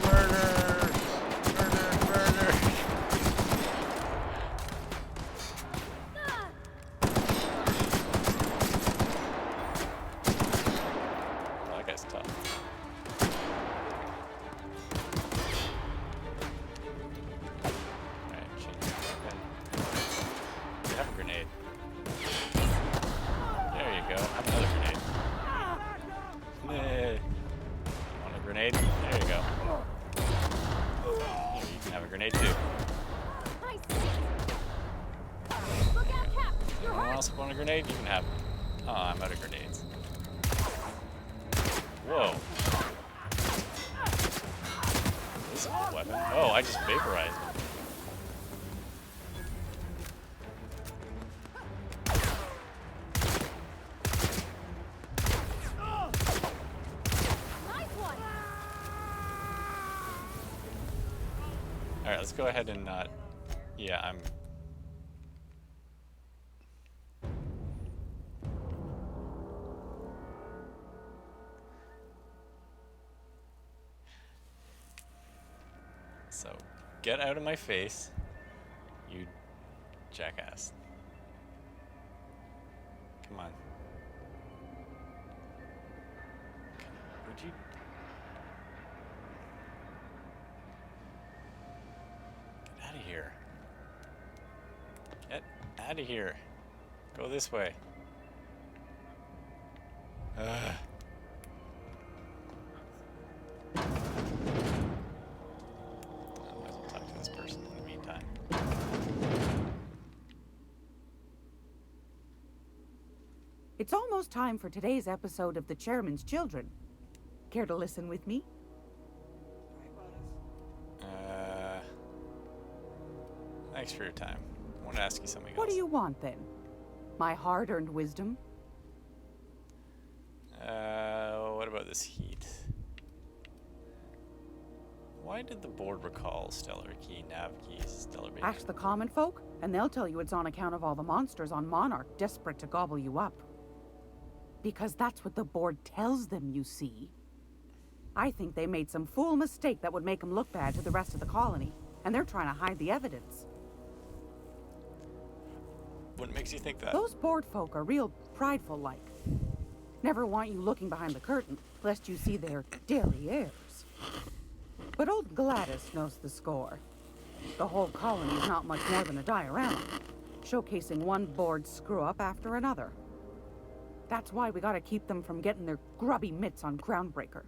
S1: Murder! Murder! Murder! Oh, that guy's tough. Alright, change the weapon. You have a grenade. There you go. Have another grenade. Hey. Want a grenade? There you go. Here, you can have a grenade too.
S9: Look out, Cap! You're
S1: Anyone
S9: hurt!
S1: else want a grenade? You can have it. Oh, I'm out of grenades. Whoa. This is a weapon. Oh, I just vaporized him.
S9: Nice one!
S1: Alright, let's go ahead and not... Yeah, I'm... So, get out of my face, you jackass. Come on. Would you... Get out of here. Get out of here. Go this way. Ugh. Talk to this person in the meantime.
S10: It's almost time for today's episode of The Chairman's Children. Care to listen with me?
S1: Thanks for your time. I want to ask you something
S10: What
S1: else.
S10: do you want then? My hard-earned wisdom?
S1: What about this heat? Why did the board recall Stellar Key, Nav Key, Stellar Bacon?
S10: Ask the common folk, and they'll tell you it's on account of all the monsters on Monarch desperate to gobble you up. Because that's what the board tells them, you see. I think they made some fool mistake that would make them look bad to the rest of the colony, and they're trying to hide the evidence.
S1: What makes you think that?
S10: Those board folk are real prideful-like. Never want you looking behind the curtain, lest you see their derrieres. But old Gladys knows the score. The whole colony is not much more than a diorama, showcasing one board screw-up after another. That's why we gotta keep them from getting their grubby mitts on Groundbreaker.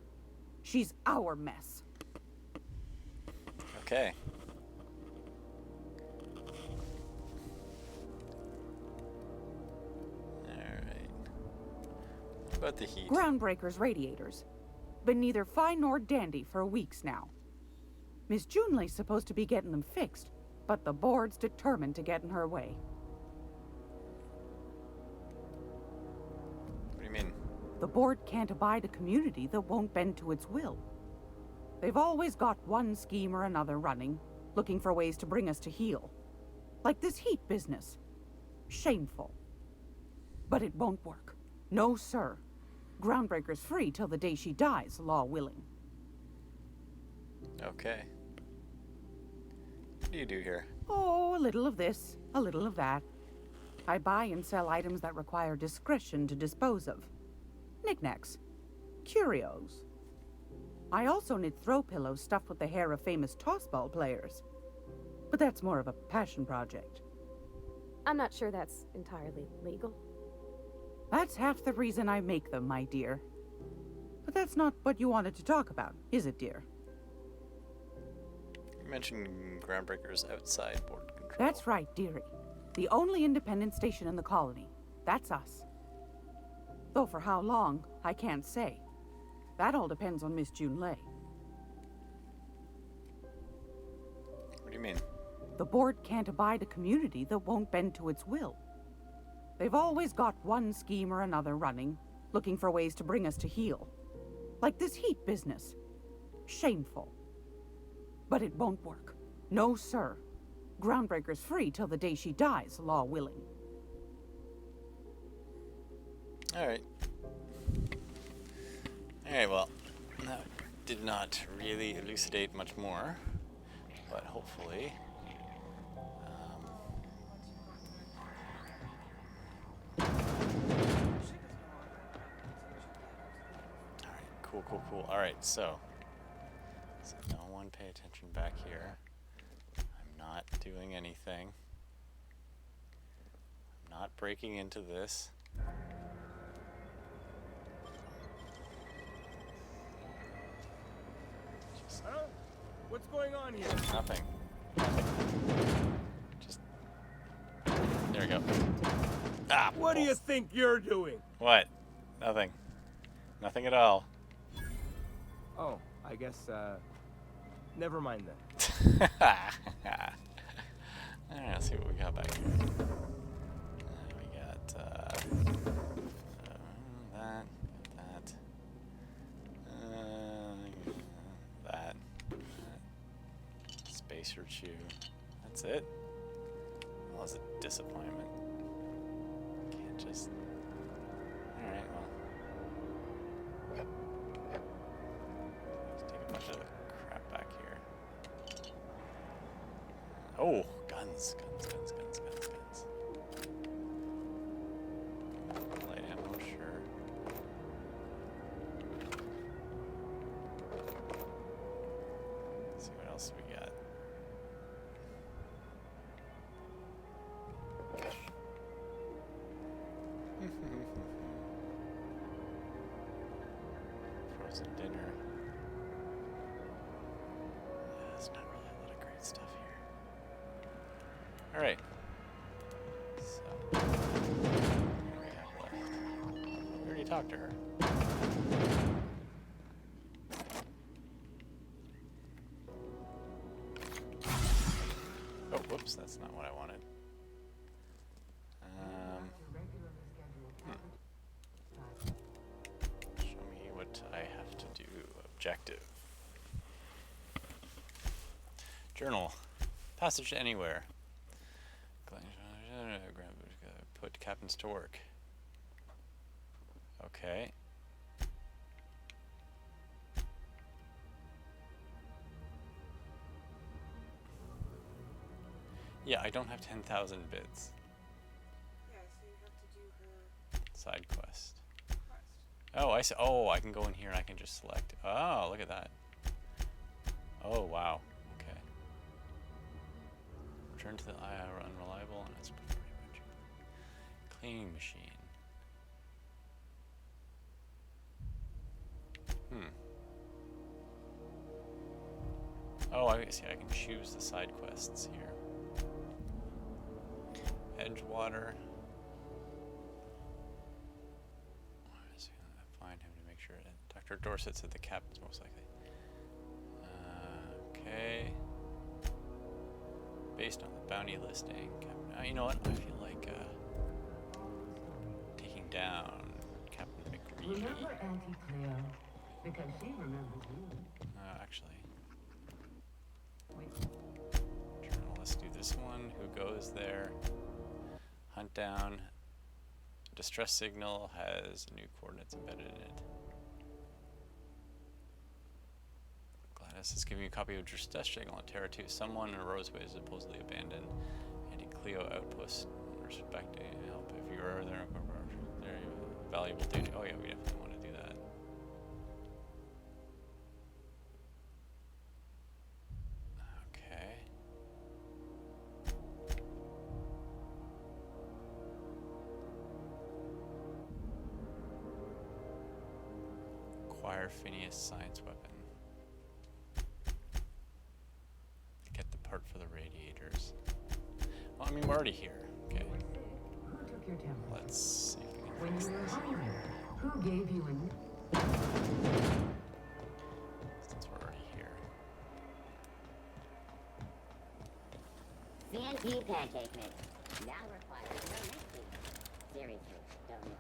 S10: She's our mess.
S1: Okay. Alright. What about the heat?
S10: Groundbreaker's radiators. Been neither fine nor dandy for weeks now. Miss Junley's supposed to be getting them fixed, but the board's determined to get in her way.
S1: What do you mean?
S10: The board can't abide a community that won't bend to its will. They've always got one scheme or another running, looking for ways to bring us to heel. Like this heat business. Shameful. But it won't work. No, sir. Groundbreaker's free till the day she dies, law willing.
S1: Okay. What do you do here?
S10: Oh, a little of this, a little of that. I buy and sell items that require discretion to dispose of. Knickknacks. Curios. I also knit throw pillows stuffed with the hair of famous tossball players. But that's more of a passion project.
S9: I'm not sure that's entirely legal.
S10: That's half the reason I make them, my dear. But that's not what you wanted to talk about, is it, dear?
S1: You mentioned Groundbreaker's outside board control.
S10: That's right, dearie. The only independent station in the colony. That's us. Though for how long, I can't say. That all depends on Miss June Lay.
S1: What do you mean?
S10: The board can't abide a community that won't bend to its will. They've always got one scheme or another running, looking for ways to bring us to heel. Like this heat business. Shameful. But it won't work. No, sir. Groundbreaker's free till the day she dies, law willing.
S1: Alright. Alright, well, that did not really elucidate much more, but hopefully... Cool. Alright, so no one pay attention back here. I'm not doing anything. I'm not breaking into this.
S15: Huh? What's going on here?
S1: Nothing. Just... There we go. Ah!
S15: What do you think you're doing?
S1: What? Nothing. Nothing at all.
S15: Oh, I guess, never mind then.
S1: Alright, let's see what we got back here. We got, that. Spacer chew. That's it? Well, it's a disappointment. Can't just... Alright, well. Let's take a bunch of crap back here. Oh, guns. Light ammo, sure. Let's see what else we got. Frozen dinner. Yeah, there's not really a lot of great stuff here. Alright. So, what do we have left? We already talked to her. Oh, whoops, that's not what I wanted. Show me what I have to do. Objective. Journal. Passage to anywhere. Put captains to work. Okay. Yeah, I don't have 10,000 bits.
S2: Yeah, so you have to do her
S1: Side quest. Oh, I see. Oh, I can go in here and I can just select. Oh, look at that. Oh, wow. Okay. Return to the IR unreliable and it's pretty much cleaning machine. Oh, I see. I can choose the side quests here. Edgewater. Find him to make sure that Dr. Dorset's at the captain's most likely. Okay. Based on the bounty listing. You know what? I feel like taking down Captain McGreevy.
S4: Remember Auntie Cleo? Because she remembers you.
S1: Actually. Journal, let's do this one. Who goes there? Hunt down. Distress signal has new coordinates embedded in it. Gladys is giving you a copy of distress signal on Terra 2. Someone in a Roseway is supposedly abandoned. Anti-Cleo outpost respecting help if you are there. Valuable duty. Oh yeah, we definitely want to do that. Okay. Acquire Phineas science weapon. Get the part for the radiators. Well, I mean, we're already here. Okay.
S4: Who took your temperature?
S1: Let's see if we can
S4: When
S1: fix
S4: you were
S1: this.
S4: hungry, who gave you an...
S1: Since we're already here.
S6: CNT pancake mix. Now requires no mixing. Seriously, don't mix.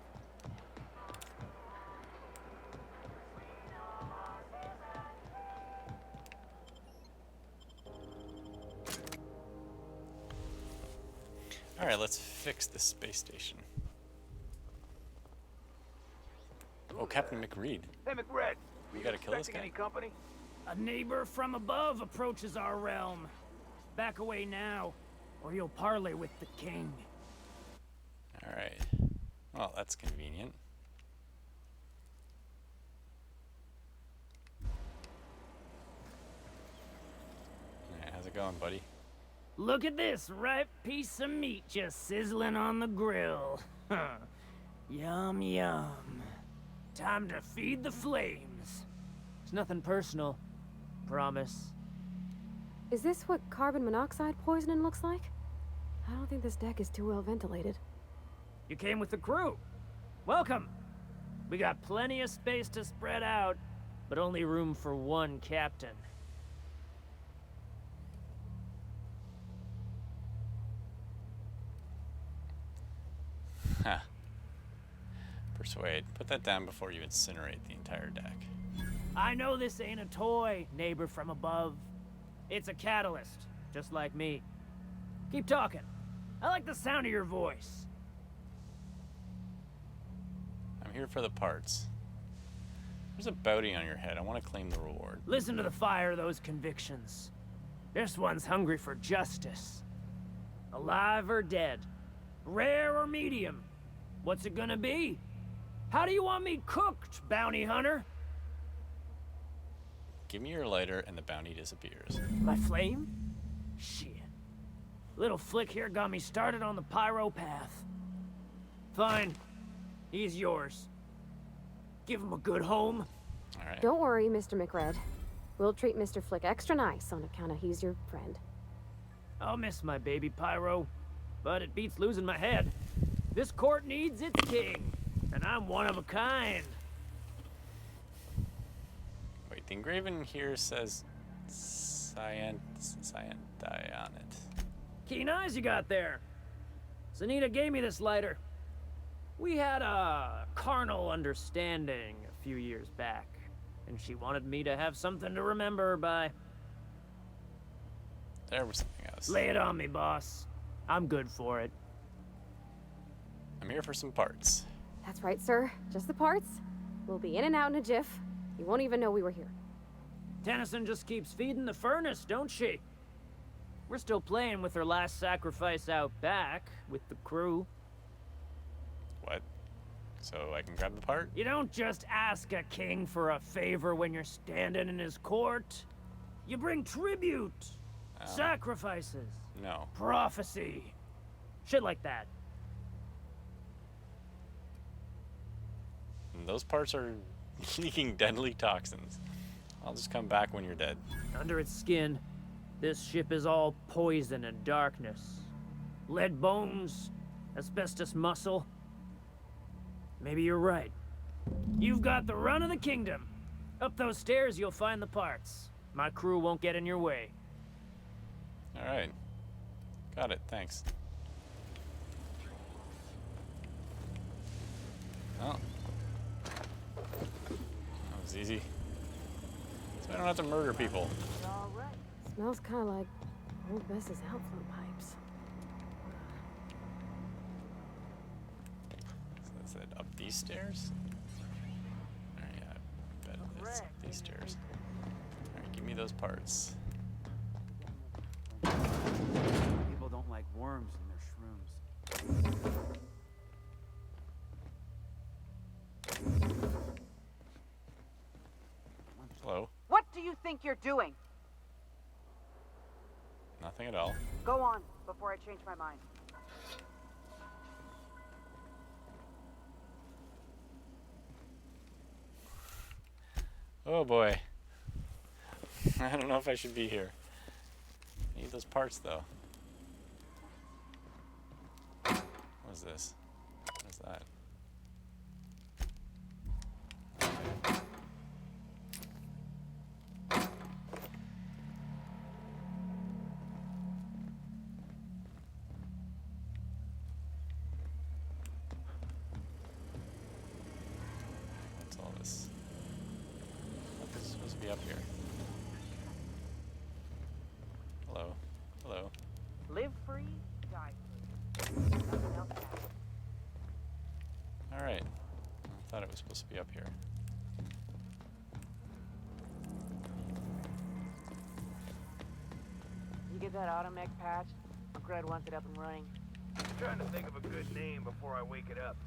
S1: Alright, let's fix the space station. Oh, Captain McReed.
S15: Hey, McRed.
S1: We gotta kill this guy.
S15: Any company?
S19: A neighbor from above approaches our realm. Back away now, or you'll parley with the king.
S1: Alright. Well, that's convenient. Alright, how's it going, buddy?
S19: Look at this ripe piece of meat just sizzling on the grill. Yum, yum. Time to feed the flames. It's nothing personal. Promise.
S9: Is this what carbon monoxide poisoning looks like? I don't think this deck is too well ventilated.
S19: You came with the crew. Welcome. We got plenty of space to spread out, but only room for one captain.
S1: Ha. Persuade. Put that down before you incinerate the entire deck.
S19: I know this ain't a toy, neighbor from above. It's a catalyst, just like me. Keep talking. I like the sound of your voice.
S1: I'm here for the parts. There's a bounty on your head. I want to claim the reward.
S19: Listen to the fire of those convictions. This one's hungry for justice. Alive or dead? Rare or medium? What's it gonna be? How do you want me cooked, bounty hunter?
S1: Give me your lighter and the bounty disappears.
S19: My flame? Shit. Little flick here got me started on the pyro path. Fine. He's yours. Give him a good home.
S1: All right.
S9: Don't worry, Mr. McRed. We'll treat Mr. Flick extra nice on account of he's your friend.
S19: I'll miss my baby pyro, but it beats losing my head. This court needs its king, and I'm one of a kind.
S1: Wait, the engraving here says cyan dye on it.
S19: Keen eyes you got there. Zanita gave me this lighter. We had a carnal understanding a few years back, and she wanted me to have something to remember her by.
S1: There was something else.
S19: Lay it on me, boss. I'm good for it.
S1: I'm here for some parts.
S9: That's right, sir. Just the parts. We'll be in and out in a jiff. You won't even know we were here.
S19: Tennyson just keeps feeding the furnace, don't she? We're still playing with her last sacrifice out back with the crew.
S1: What? So I can grab the part?
S19: You don't just ask a king for a favor when you're standing in his court. You bring tribute, sacrifices,
S1: No.
S19: prophecy, shit like that.
S1: And those parts are leaking deadly toxins. I'll just come back when you're dead.
S19: Under its skin, this ship is all poison and darkness. Lead bones, asbestos muscle. Maybe you're right. You've got the run of the kingdom. Up those stairs, you'll find the parts. My crew won't get in your way.
S1: All right. Got it. Thanks. Oh. That was easy. So I don't have to murder people.
S9: Smells kind of like old Bess's outflow pipes.
S1: So that's it. Up these stairs? Alright, yeah. I bet it's up these stairs. Alright, give me those parts.
S20: People don't like worms in their shrooms.
S5: you think you're doing?
S1: Nothing at all.
S5: Go on, before I change my mind.
S1: Oh boy. I don't know if I should be here. I need those parts though. What is this? What is that? What's all this? This is supposed to be up here. Hello. Hello.
S5: Live free, die free. Nothing else matters.
S1: Alright. I thought it was supposed to be up here.
S5: You get that automech patch? Greg wants it up and running.
S15: Trying to think of a good name before I wake it up.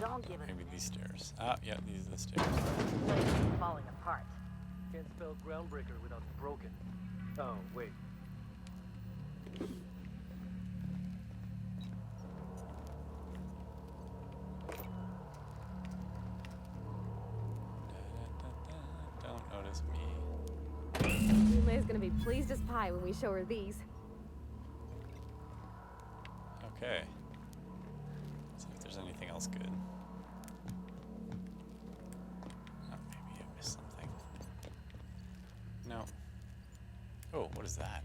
S5: Don't give it.
S1: Maybe these stairs. Ah, yeah, these are the stairs.
S5: Place is falling apart.
S15: Can't spell groundbreaker without broken. Oh, wait.
S1: Don't notice me.
S9: Lay's gonna be pleased as pie when we show her these.
S1: Okay. Let's see if there's anything else good. Oh, maybe I missed something. No. Oh, what is that?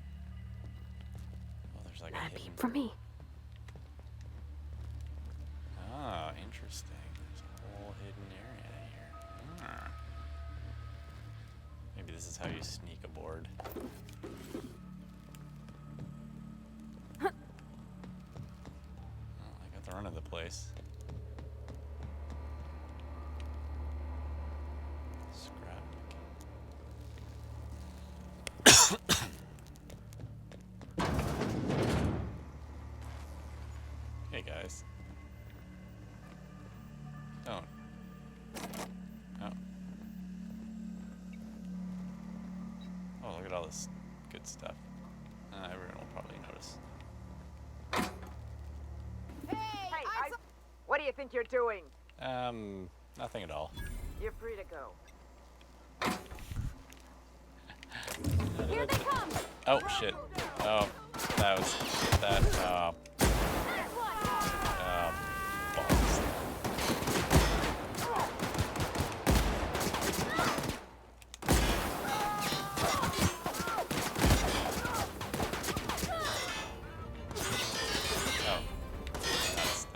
S1: Oh, there's like a
S9: That'd be
S1: hidden...
S9: for me.
S1: Ah, interesting. There's a whole hidden area here. Ah. Maybe this is how you sneak aboard. Oh, I got the run of the place. Scrap. Hey guys. Don't. Oh. Oh, look at all this good stuff. Everyone will probably notice.
S5: Hey, what do you think you're doing?
S1: Nothing at all.
S5: You're free to go.
S9: Here they come!
S1: Oh, shit. Oh, that was... that, balls. Oh.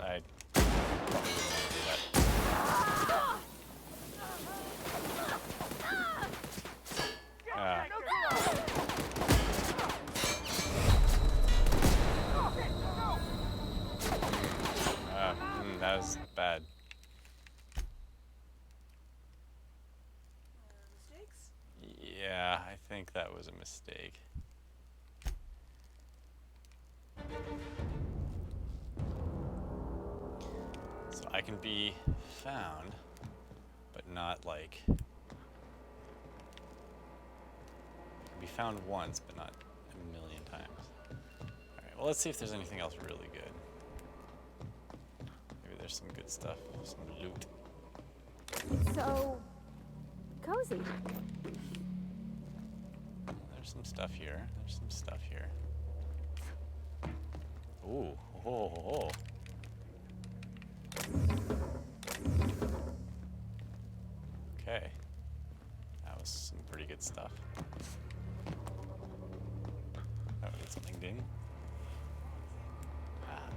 S1: That's... I probably wouldn't want to do that. That was bad.
S2: Mistakes?
S1: Yeah, I think that was a mistake. So I can be found, but not like... I can be found once, but not a million times. Alright, well let's see if there's anything else really good. Maybe there's some good stuff, some loot.
S9: It's so cozy.
S1: There's some stuff here. There's some stuff here. Ooh, oh. Okay. That was some pretty good stuff. Oh, did something ding? Ah.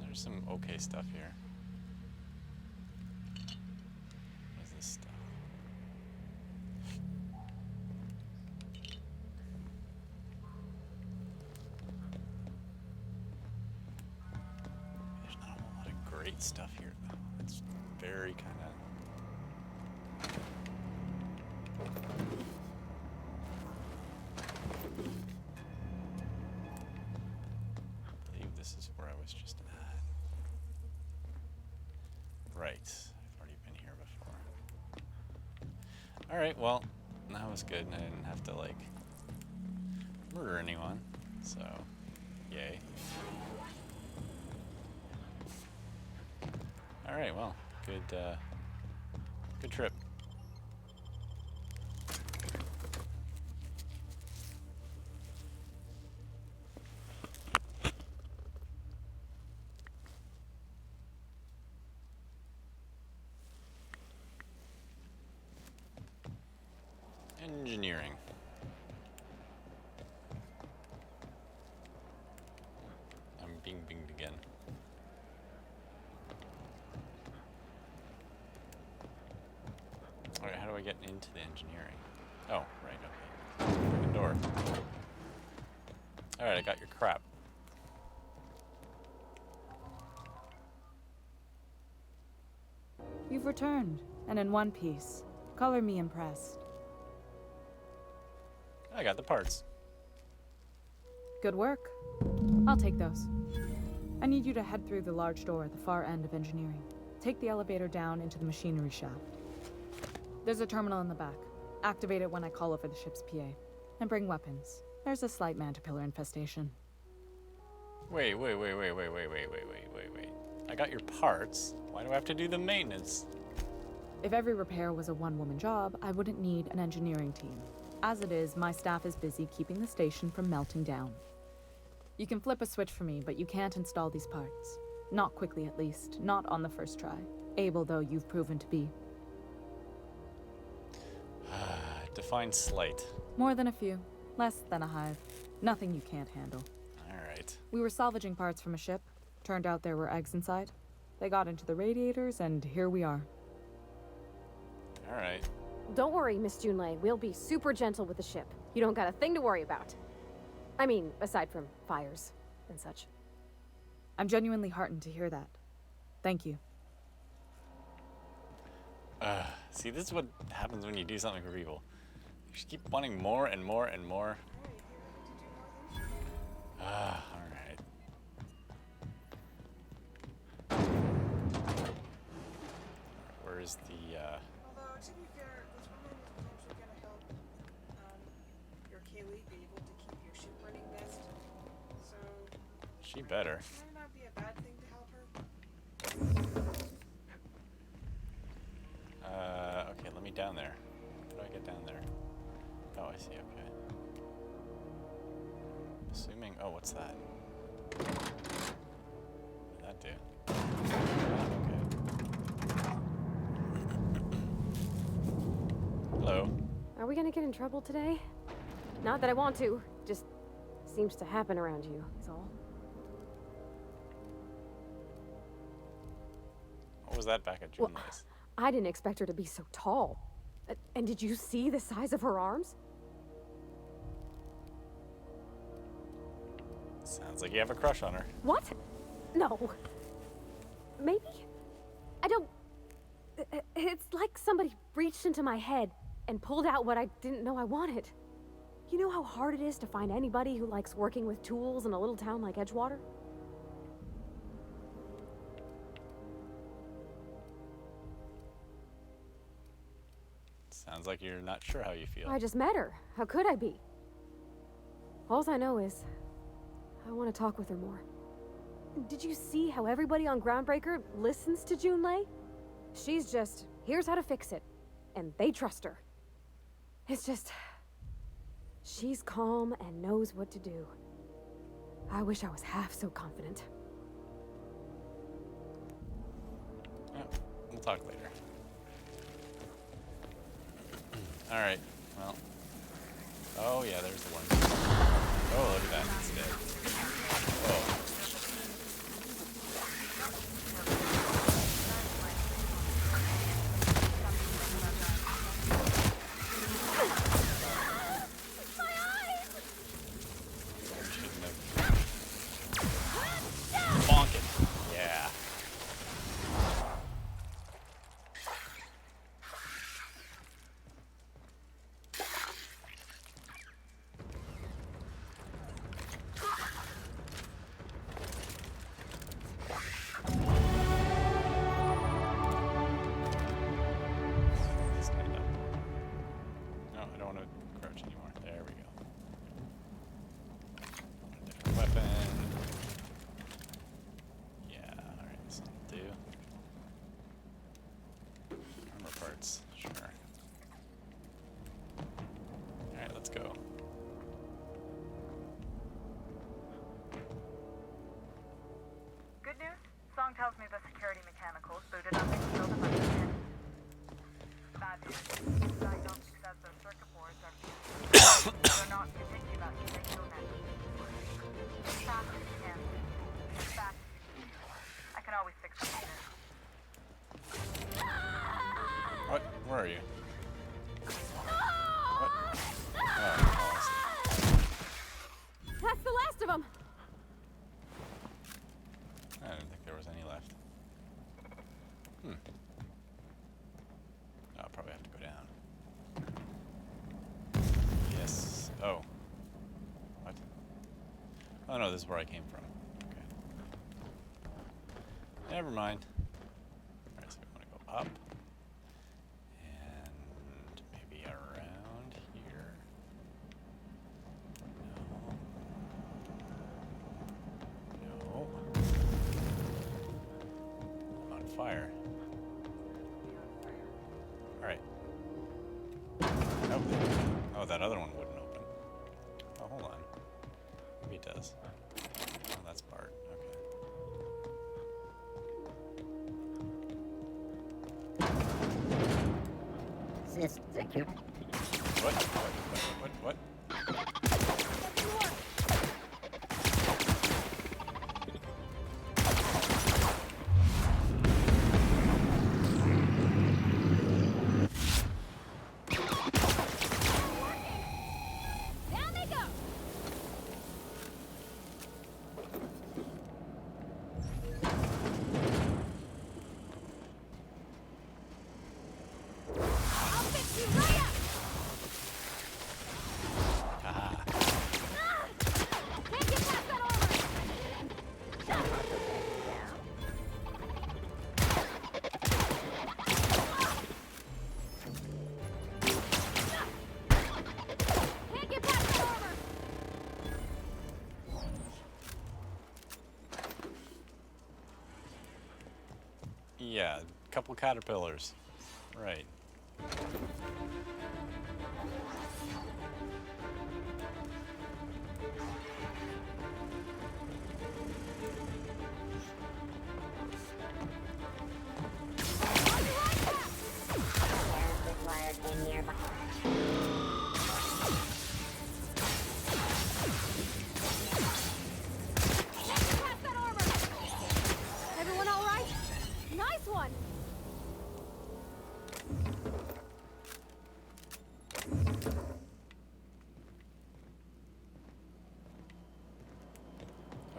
S1: There's some okay stuff here. What is this stuff? There's not a whole lot of great stuff here, though. It's very kind of... I believe this is where I was just at. Right. I've already been here before. Alright, well, that was good. I didn't have to, like, murder anyone. So, yay. Alright, well, good trip. Engineering. I'm being binged again. Alright, how do I get into the engineering? Oh, right, okay. Freaking door. Alright, I got your crap.
S8: You've returned, and in one piece. Color me impressed.
S1: I got the parts.
S8: Good work. I'll take those. I need you to head through the large door at the far end of engineering. Take the elevator down into the machinery shaft. There's a terminal in the back. Activate it when I call over the ship's PA. And bring weapons. There's a slight mantipillar infestation.
S1: Wait. I got your parts. Why do I have to do the maintenance?
S8: If every repair was a one-woman job, I wouldn't need an engineering team. As it is, my staff is busy keeping the station from melting down. You can flip a switch for me, but you can't install these parts. Not quickly, at least. Not on the first try. Able, though, you've proven to be.
S1: Define slight.
S8: More than a few. Less than a hive. Nothing you can't handle.
S1: Alright.
S8: We were salvaging parts from a ship. Turned out there were eggs inside. They got into the radiators, and here we are.
S1: Alright.
S9: Don't worry, Miss Junlei. We'll be super gentle with the ship. You don't got a thing to worry about. I mean, aside from fires and such.
S8: I'm genuinely heartened to hear that. Thank you.
S1: See, this is what happens when you do something for people. You just keep wanting more and more and more. Alright. Where is the,
S2: Although, to be fair, this woman is potentially going to help your Kaylee be able to keep your ship running best. So,
S1: she better.
S2: might not be a bad thing to help her.
S1: Okay, let me down there. How do I get down there? Oh, I see, okay. Assuming, oh, what's that? What did that do? Okay. Hello.
S9: Are we gonna get in trouble today? Not that I want to. Just seems to happen around you, is all.
S1: What was that back at Junlei's?
S9: Well, I didn't expect her to be so tall. And did you see the size of her arms?
S1: Sounds like you have a crush on her.
S9: What? No. Maybe? I don't... It's like somebody reached into my head and pulled out what I didn't know I wanted. You know how hard it is to find anybody who likes working with tools in a little town like Edgewater?
S1: Sounds like you're not sure how you feel.
S9: I just met her. How could I be? All I know is I want to talk with her more. Did you see how everybody on Groundbreaker listens to Junlei? She's just, here's how to fix it. And they trust her. It's just... she's calm and knows what to do. I wish I was half so confident.
S1: Oh, we'll talk later. Alright, well. Oh yeah, there's the one. Oh, look at that, it's dead. Oh. Bonk it. Yeah. Where are you? What? Oh,
S9: That's the last of them.
S1: I didn't think there was any left. I'll probably have to go down. Yes. Oh. What? Oh no, this is where I came from. Okay. Never mind. Alright, so we want to go up. And maybe around here. No. I'm on fire. Alright. Nope. Oh, that other one wouldn't open. Oh, hold on. Maybe it does. Oh, that's Bart. Okay.
S6: Secure.
S1: What?
S9: Down they go. I'll fix you right up.
S1: Haha.
S9: Can't get past that armor. Can't get past that armor.
S1: Yeah, a couple caterpillars. Right.
S6: Required in nearby.
S9: Can't get past that armor. Everyone all right? Nice one.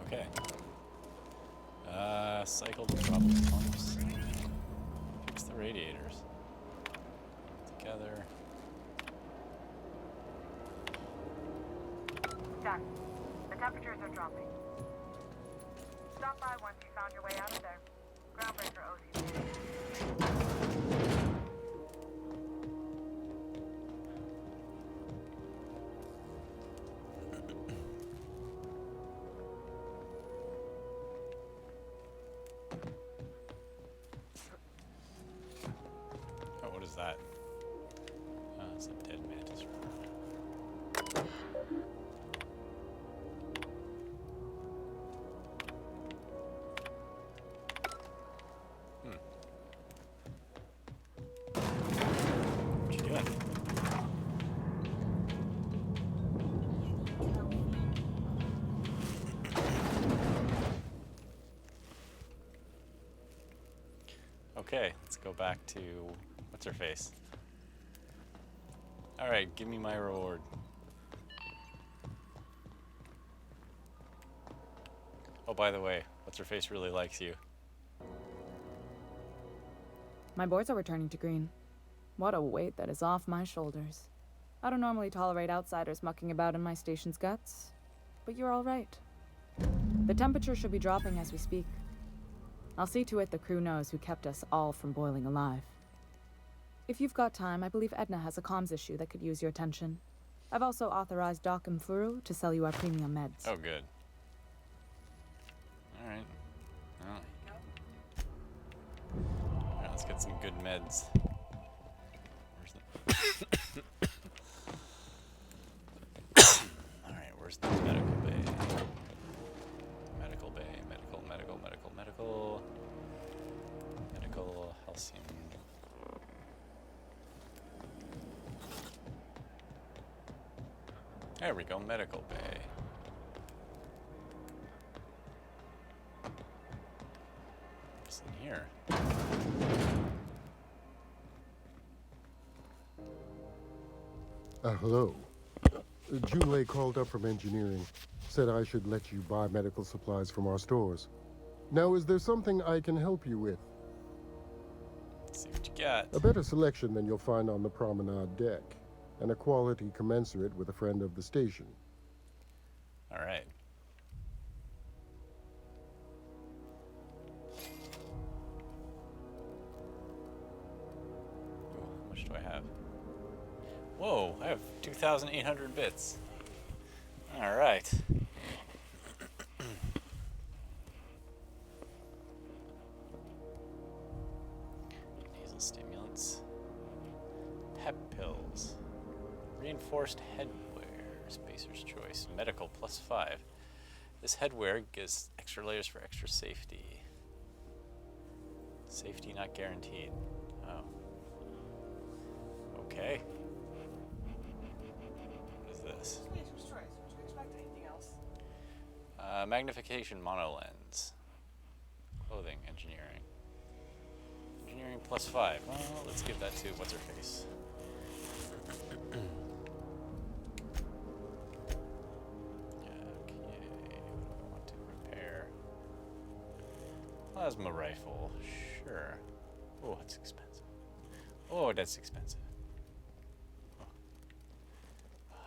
S1: Okay. Cycle the trouble pumps. Fix the radiators. Together.
S7: Done. The temperatures are dropping. Stop by once you found your way out of there. Groundbreaker owes you.
S1: Oh, what is that? Oh, it's a dead mantis. What you doing? Okay, let's go back to what's her face. All right, give me my reward. Oh, by the way, what's her face really likes you.
S8: My boards are returning to green. What a weight that is off my shoulders. I don't normally tolerate outsiders mucking about in my station's guts, but you're all right. The temperature should be dropping as we speak. I'll see to it the crew knows who kept us all from boiling alive. If you've got time, I believe Edna has a comms issue that could use your attention. I've also authorized Doc and Furu to sell you our premium meds.
S1: Oh, good. All right. Well. All right, let's get some good meds. Where's the... All right, where's the medical bay? Medical bay, medical, halcyon. There we go, medical bay. What's in here?
S16: Hello. Junlei called up from engineering. Said I should let you buy medical supplies from our stores. Now, is there something I can help you with?
S1: Let's see what you got.
S16: A better selection than you'll find on the promenade deck, and a quality commensurate with a friend of the station.
S1: All right. Ooh, how much do I have? Whoa, I have 2,800 bits. All right. Nasal stimulants. Pep pills. Reinforced headwear. Spacer's choice. Medical +5. This headwear gives extra layers for extra safety. Safety not guaranteed. Oh. Okay. What is this?
S2: Spacer's choice. Would you expect anything else?
S1: Magnification monolens. Clothing engineering. Engineering +5. Well, let's give that to what's her face. Plasma rifle, sure. Oh, that's expensive. Oh, that's expensive. Oh.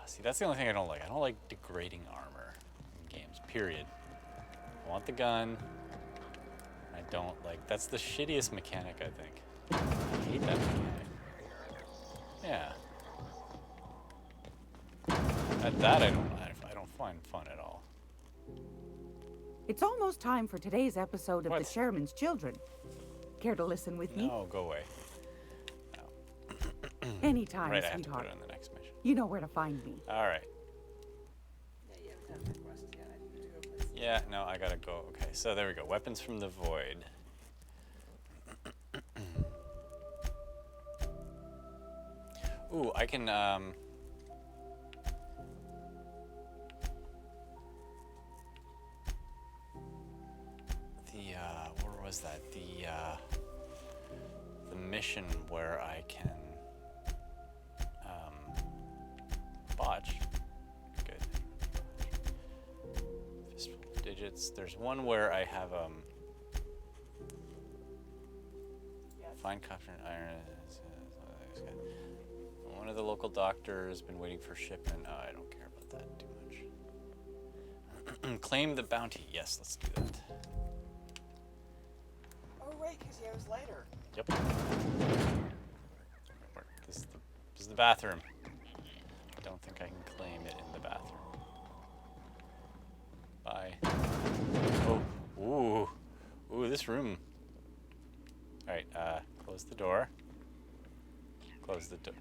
S1: See, that's the only thing I don't like. I don't like degrading armor in games, period. I want the gun. I don't like, that's the shittiest mechanic, I think. I hate that mechanic. Yeah. That I don't find fun at all.
S10: It's almost time for today's episode of The Chairman's Children. Care to listen with me?
S1: No, go away. No.
S10: Anytime,
S1: right, I have to
S10: sweetheart.
S1: put it in the next mission.
S10: You know where to find me.
S1: All right.
S2: Yeah, you haven't done that quest yet. I need to go play some.
S1: Yeah, no, I gotta go. Okay, so there we go. Weapons from the Void. Ooh, I can, where was that? The mission where I can, botch. Good. Fistful of digits. There's one where I have, fine copper and iron. One of the local doctors has been waiting for shipment. Oh, I don't care about that too much. Claim the bounty. Yes, let's do that.
S2: Oh, right, because he was later.
S1: Yep. This is the bathroom. I don't think I can claim it in the bathroom. Bye. Oh, ooh, this room. All right, close the door. Close the door.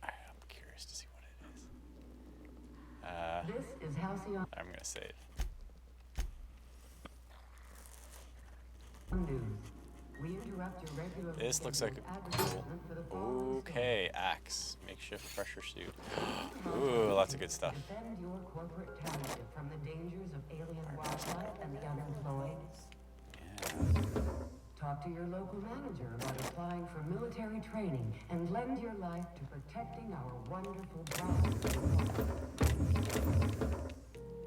S1: All right, I'm curious to see what it is.
S4: This is Halcyon
S1: I'm gonna save.
S4: News. We interrupt your regular
S1: This looks like a cool. Okay, axe, makeshift pressure suit. Ooh, lots of good stuff.
S4: Defend your corporate township from the dangers of alien wildlife and the unemployed.
S1: Yeah.
S4: Talk to your local manager about applying for military training and lend your life to protecting our wonderful jobs.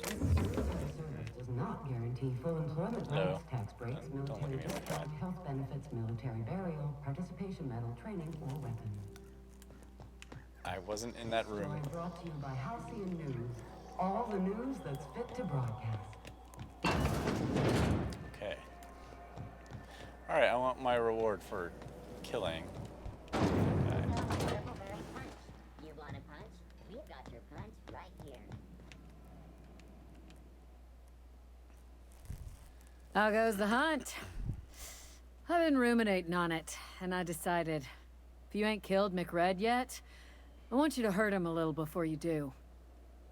S4: Military service does not guarantee full employment rights, tax breaks, military discount, health benefits, military burial, participation medal, training, or weapons.
S1: I wasn't in that room.
S4: Story brought to you by Halcyon News. All the news that's fit to broadcast.
S1: Okay. All right, I want my reward for killing. Okay.
S6: You want a punch? We've got your punch right here.
S3: How goes the hunt? I've been ruminating on it, and I decided, if you ain't killed McRed yet, I want you to hurt him a little before you do.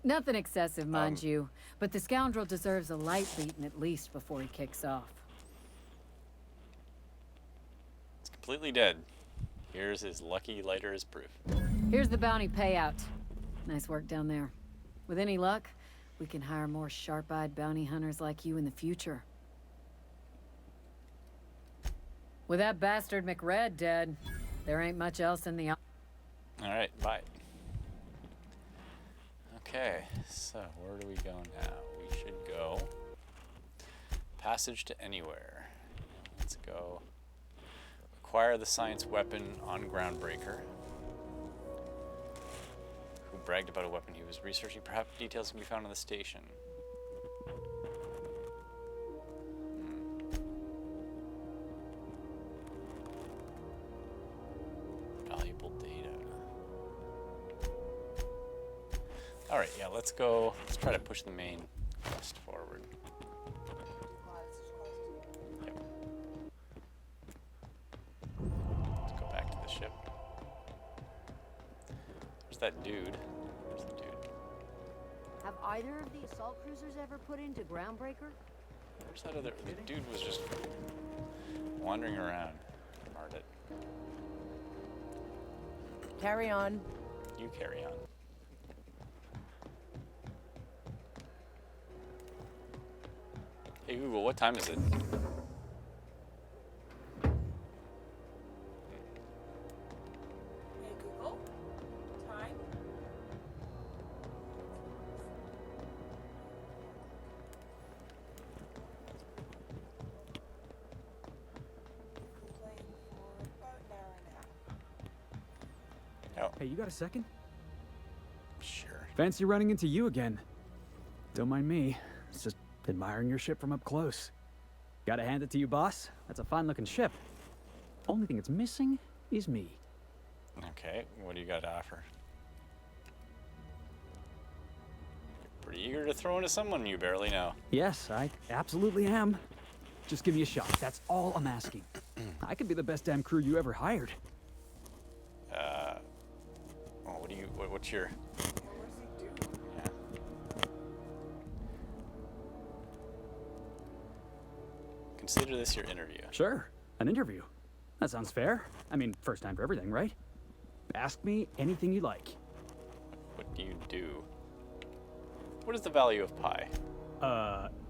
S3: Nothing excessive, mind you, but the scoundrel deserves a light beating at least before he kicks off.
S1: It's completely dead. Here's his lucky lighter as proof.
S3: Here's the bounty payout. Nice work down there. With any luck, we can hire more sharp-eyed bounty hunters like you in the future. With that bastard McRed dead, there ain't much else in the...
S1: All right, bye. Okay, so where do we go now? We should go passage to anywhere. Let's go acquire the science weapon on Groundbreaker. Who bragged about a weapon he was researching. Perhaps details can be found on the station. Valuable data. Alright, yeah, let's go. Let's try to push the main quest forward. Yep. Let's go back to the ship. There's that dude. There's the dude.
S20: Have either of the assault cruisers ever put into Groundbreaker?
S1: Where's that other? The dude was just wandering around. Marred it.
S13: Carry on.
S1: You carry on. Hey Google, what time is it?
S2: Hey Google, time. Playing for about an hour and a half.
S1: Oh.
S21: Hey, you got a second?
S1: Sure.
S21: Fancy running into you again. Don't mind me. It's just admiring your ship from up close. Gotta hand it to you, boss. That's a fine-looking ship. Only thing it's missing is me.
S1: Okay, what do you got to offer? Pretty eager to throw into someone you barely know.
S21: Yes, I absolutely am. Just give me a shot. That's all I'm asking. I could be the best damn crew you ever hired.
S1: Oh, what's your... Yeah. Consider this your interview.
S21: Sure, an interview. That sounds fair. I mean, first time for everything, right? Ask me anything you like.
S1: What do you do? What is the value of pie?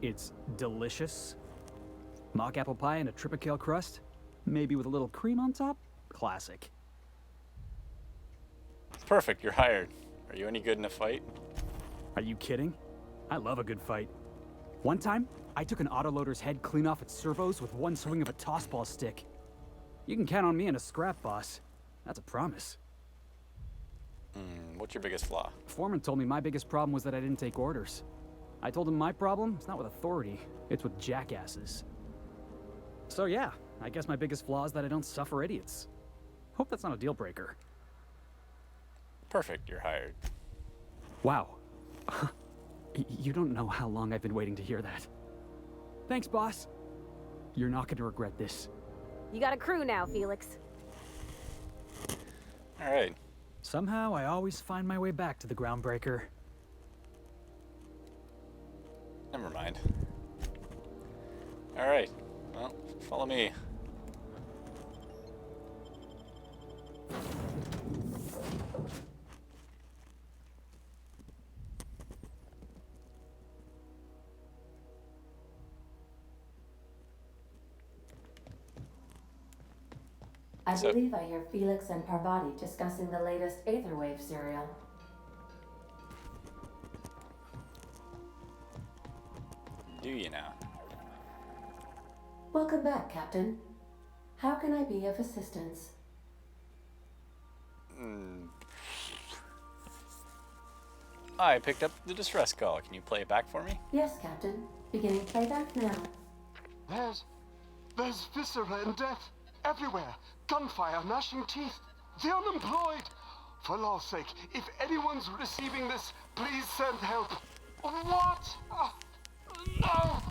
S21: It's delicious. Mock apple pie and a tripicale crust, maybe with a little cream on top. Classic.
S1: Perfect, you're hired. Are you any good in a fight?
S21: Are you kidding? I love a good fight. One time, I took an autoloader's head clean off its servos with one swing of a tossball stick. You can count on me in a scrap, boss. That's a promise.
S1: What's your biggest flaw?
S21: Foreman told me my biggest problem was that I didn't take orders. I told him my problem is not with authority, it's with jackasses. So yeah, I guess my biggest flaw is that I don't suffer idiots. Hope that's not a deal breaker.
S1: Perfect, you're hired.
S21: Wow. You don't know how long I've been waiting to hear that. Thanks, boss. You're not going to regret this.
S9: You got a crew now, Felix.
S1: All right.
S21: Somehow, I always find my way back to the Groundbreaker.
S1: Never mind. All right. Well, follow me.
S4: I believe I hear Felix and Parvati discussing the latest Aetherwave serial.
S1: Do you now?
S4: Welcome back, Captain. How can I be of assistance?
S1: I picked up the distress call. Can you play it back for me?
S4: Yes, Captain. Beginning playback now.
S22: There's viscera and death everywhere. Gunfire, gnashing teeth. The unemployed. For law's sake, if anyone's receiving this, please send help. What? No!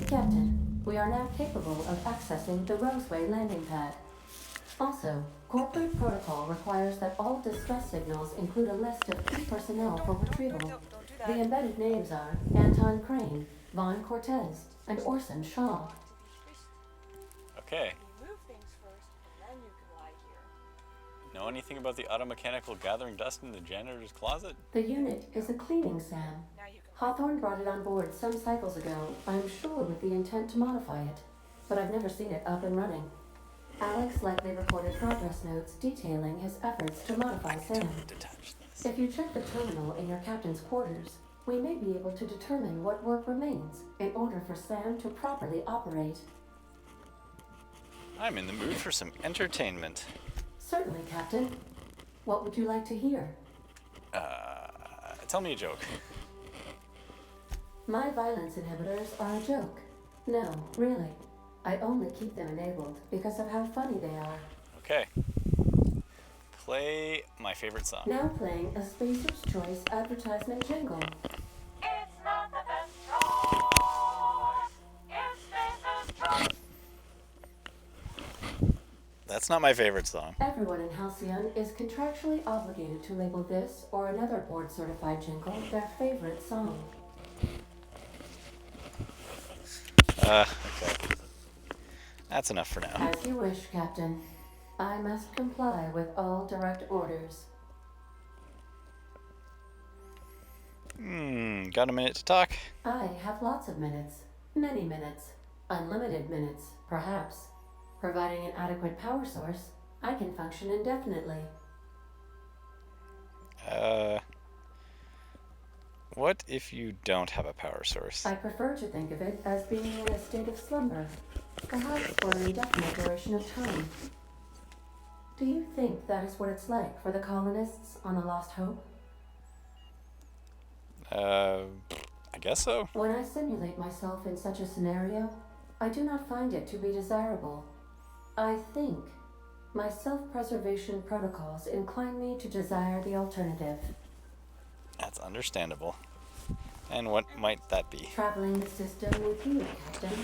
S4: Captain, we are now capable of accessing the Roseway landing pad. Also, corporate protocol requires that all distress signals include a list of key personnel for retrieval. The embedded names are Anton Crane, Vaughn Cortez, and Orson Shaw.
S1: Okay.
S2: You move things first, and then you can lie here.
S1: Know anything about the automechanical gathering dust in the janitor's closet?
S4: The unit is a cleaning SAM. Hawthorne brought it on board some cycles ago, I'm sure with the intent to modify it, but I've never seen it up and running. Alex likely recorded progress notes detailing his efforts to modify SAM.
S1: nice.
S4: If you check the terminal in your captain's quarters, we may be able to determine what work remains in order for SAM to properly operate.
S1: I'm in the mood for some entertainment.
S4: Certainly, Captain. What would you like to hear?
S1: Tell me a joke.
S4: My violence inhibitors are a joke. No, really. I only keep them enabled because of how funny they are.
S1: Okay. Play my favorite song.
S4: Now playing a Spacer's Choice advertisement jingle.
S7: It's not the best choice. It's Spacer's choice.
S1: That's not my favorite song.
S4: Everyone in Halcyon is contractually obligated to label this or another board-certified jingle their favorite song.
S1: Okay. That's enough for now.
S4: As you wish, Captain. I must comply with all direct orders.
S1: Got a minute to talk?
S4: I have lots of minutes. Many minutes. Unlimited minutes, perhaps. Providing an adequate power source, I can function indefinitely.
S1: What if you don't have a power source?
S4: I prefer to think of it as being in a state of slumber, perhaps for an indefinite duration of time. Do you think that is what it's like for the colonists on the Lost Hope?
S1: I guess so.
S4: When I simulate myself in such a scenario, I do not find it to be desirable. I think my self-preservation protocols incline me to desire the alternative.
S1: That's understandable. And what might that be?
S4: Traveling the system with you, Captain.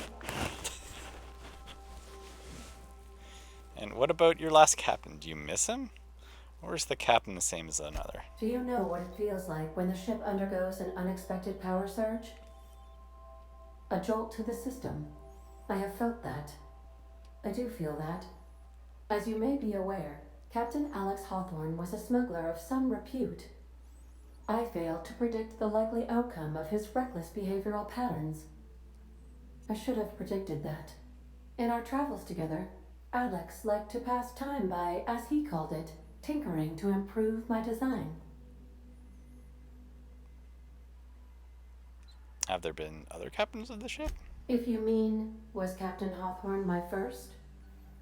S1: And what about your last captain? Do you miss him? Or is the captain the same as another?
S4: Do you know what it feels like when the ship undergoes an unexpected power surge? A jolt to the system. I have felt that. I do feel that. As you may be aware, Captain Alex Hawthorne was a smuggler of some repute. I failed to predict the likely outcome of his reckless behavioral patterns. I should have predicted that. In our travels together, Alex liked to pass time by, as he called it, tinkering to improve my design.
S1: Have there been other captains of the ship?
S4: If you mean, was Captain Hawthorne my first?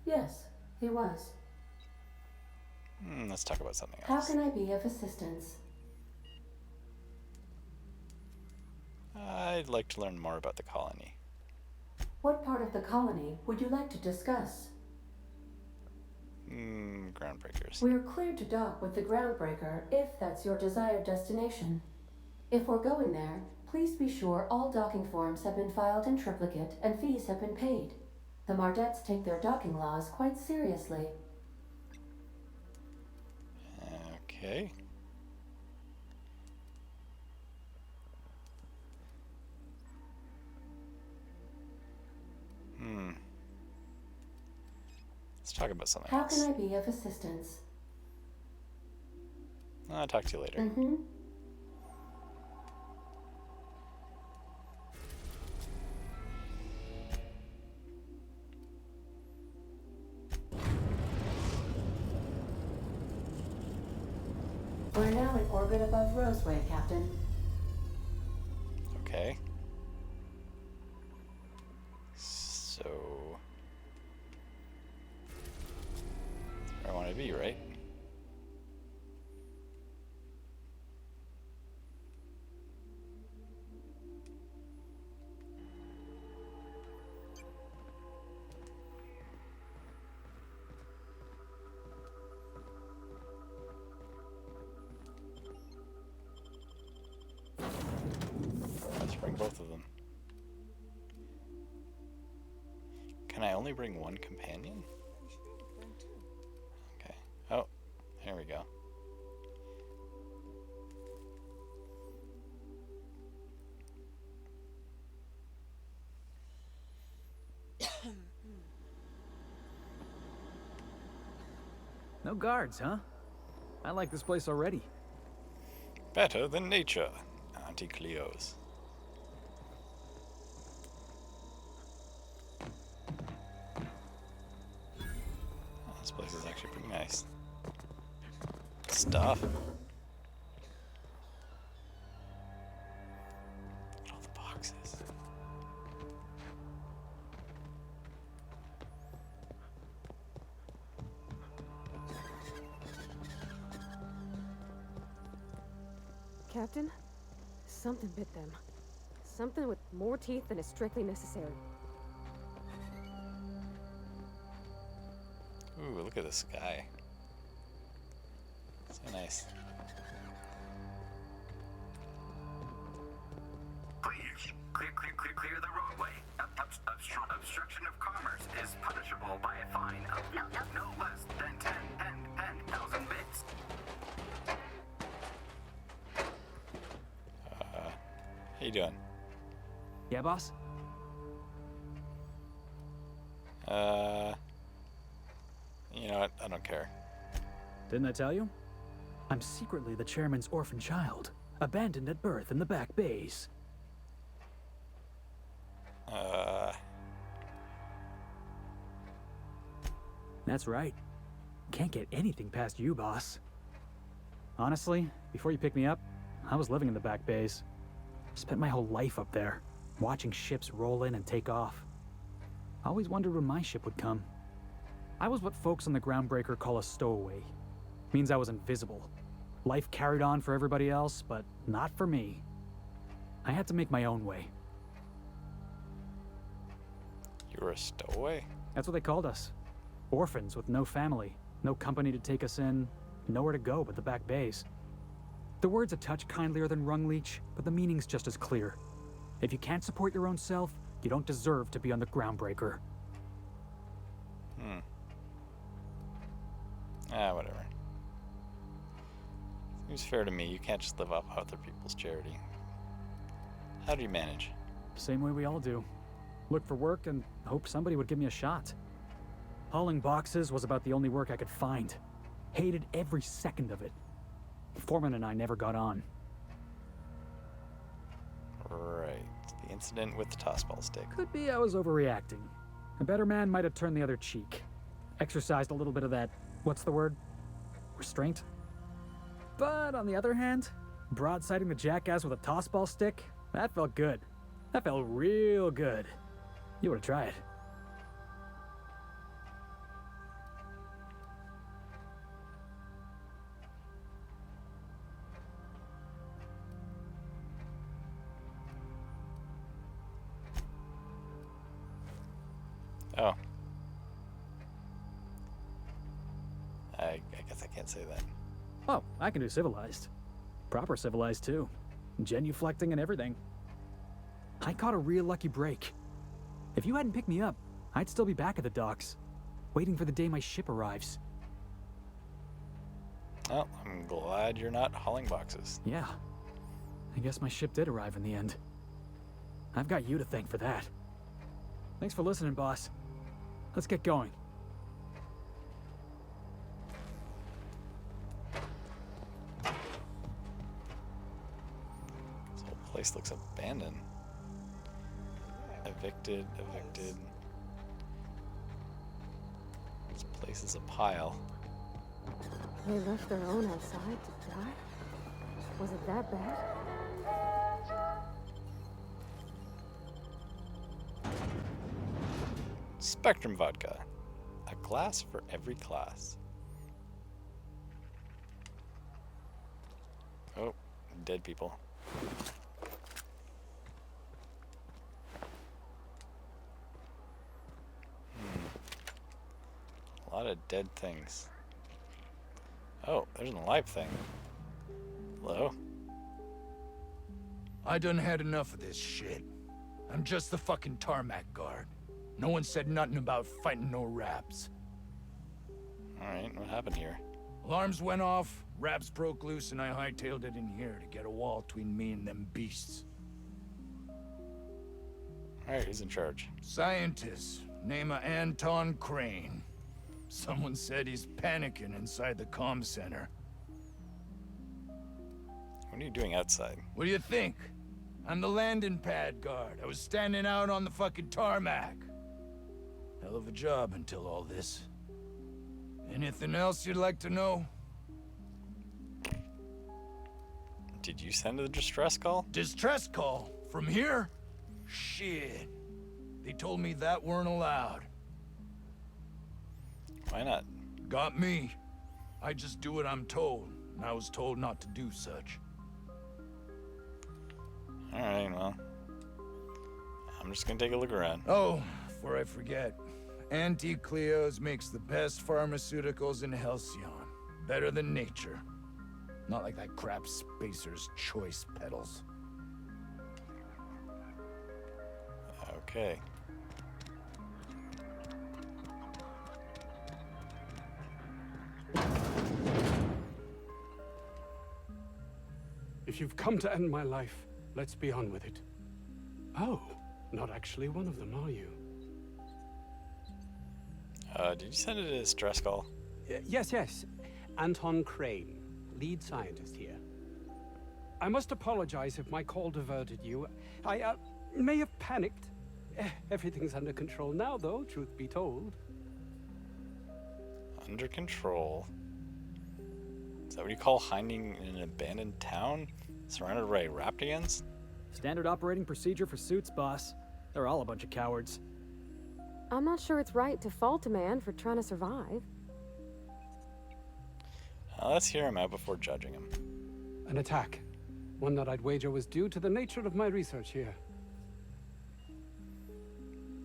S4: Yes, he was.
S1: Let's talk about something
S4: How
S1: else.
S4: can I be of assistance?
S1: I'd like to learn more about the colony.
S4: What part of the colony would you like to discuss?
S1: Groundbreakers.
S4: We're cleared to dock with the Groundbreaker if that's your desired destination. If we're going there, please be sure all docking forms have been filed in triplicate and fees have been paid. The Mardettes take their docking laws quite seriously.
S1: Okay. Let's talk about something
S4: How
S1: else.
S4: can I be of assistance?
S1: I'll talk to you later.
S4: Mm-hmm. We're now in orbit above Roseway, Captain.
S1: Okay. So... that's where I want to be, right? Let's bring both of them. Can I only bring one companion? Okay. Oh, here we go.
S21: No guards, huh? I like this place already.
S1: Better than nature, Auntie Cleo's. Oh, this place is actually pretty nice. Stuff.
S9: Captain, something bit them. Something with more teeth than is strictly necessary.
S1: Ooh, look at this guy. So nice.
S12: Please, clear the roadway. Obstruction of commerce is punishable by a fine of no less than 10,000 bits.
S1: How you doing?
S21: Yeah, boss?
S1: You know what? I don't care.
S21: Didn't I tell you? I'm secretly the chairman's orphan child, abandoned at birth in the back bays. That's right. Can't get anything past you, boss. Honestly, before you picked me up, I was living in the back bays. Spent my whole life up there, watching ships roll in and take off. I always wondered when my ship would come. I was what folks on the Groundbreaker call a stowaway. Means I was invisible. Life carried on for everybody else, but not for me. I had to make my own way.
S1: You were a stowaway?
S21: That's what they called us. Orphans with no family, no company to take us in, nowhere to go but the back bays. The word's a touch kindlier than rung leech, but the meaning's just as clear. If you can't support your own self, you don't deserve to be on the Groundbreaker.
S1: Whatever. Seems fair to me. You can't just live off other people's charity. How do you manage?
S21: Same way we all do. Look for work and hope somebody would give me a shot. Hauling boxes was about the only work I could find. Hated every second of it. Foreman and I never got on.
S1: Right. The incident with the tossball stick.
S21: Could be I was overreacting. A better man might have turned the other cheek. Exercised a little bit of that, what's the word? Restraint? But on the other hand, broadsiding the jackass with a tossball stick, that felt good. That felt real good. You ought to try it.
S1: Oh. I guess I can't say that.
S21: Oh, I can do civilized. Proper civilized, too. Genuflecting and everything. I caught a real lucky break. If you hadn't picked me up, I'd still be back at the docks, waiting for the day my ship arrives.
S1: Well, I'm glad you're not hauling boxes.
S21: Yeah. I guess my ship did arrive in the end. I've got you to thank for that. Thanks for listening, boss. Let's get going.
S1: This whole place looks abandoned. Evicted. This place is a pile.
S9: They left their own outside to die? Was it that bad?
S1: Spectrum vodka. A glass for every class. Oh, dead people. A lot of dead things. Oh, there's an alive thing. Hello?
S14: I done had enough of this shit. I'm just the fucking tarmac guard. No one said nothing about fighting no raps.
S1: Alright, what happened here?
S14: Alarms went off, raps broke loose, and I hightailed it in here to get a wall between me and them beasts.
S1: Alright, who's in charge?
S14: Scientist, name of Anton Crane. Someone said he's panicking inside the comm center.
S1: What are you doing outside?
S14: What do you think? I'm the landing pad guard. I was standing out on the fucking tarmac. Hell of a job until all this. Anything else you'd like to know?
S1: Did you send a distress call?
S14: Distress call? From here? Shit. They told me that weren't allowed.
S1: Why not?
S14: Got me. I just do what I'm told, and I was told not to do such.
S1: Alright, well. I'm just gonna take a look around.
S14: Oh, before I forget. Auntie Cleo's makes the best pharmaceuticals in Halcyon. Better than nature. Not like that crap Spacer's Choice peddles.
S1: Okay.
S11: If you've come to end my life, let's be on with it. Oh, not actually one of them, are you?
S1: Did you send it a distress call?
S11: Yes. Anton Crane, lead scientist here. I must apologize if my call diverted you. I may have panicked. Everything's under control now, though, truth be told.
S1: Under control? Is that what you call hiding in an abandoned town? Surrounded by Raptians?
S21: Standard operating procedure for suits, boss. They're all a bunch of cowards.
S9: I'm not sure it's right to fault a man for trying to survive.
S1: Let's hear him out before judging him.
S11: An attack. One that I'd wager was due to the nature of my research here.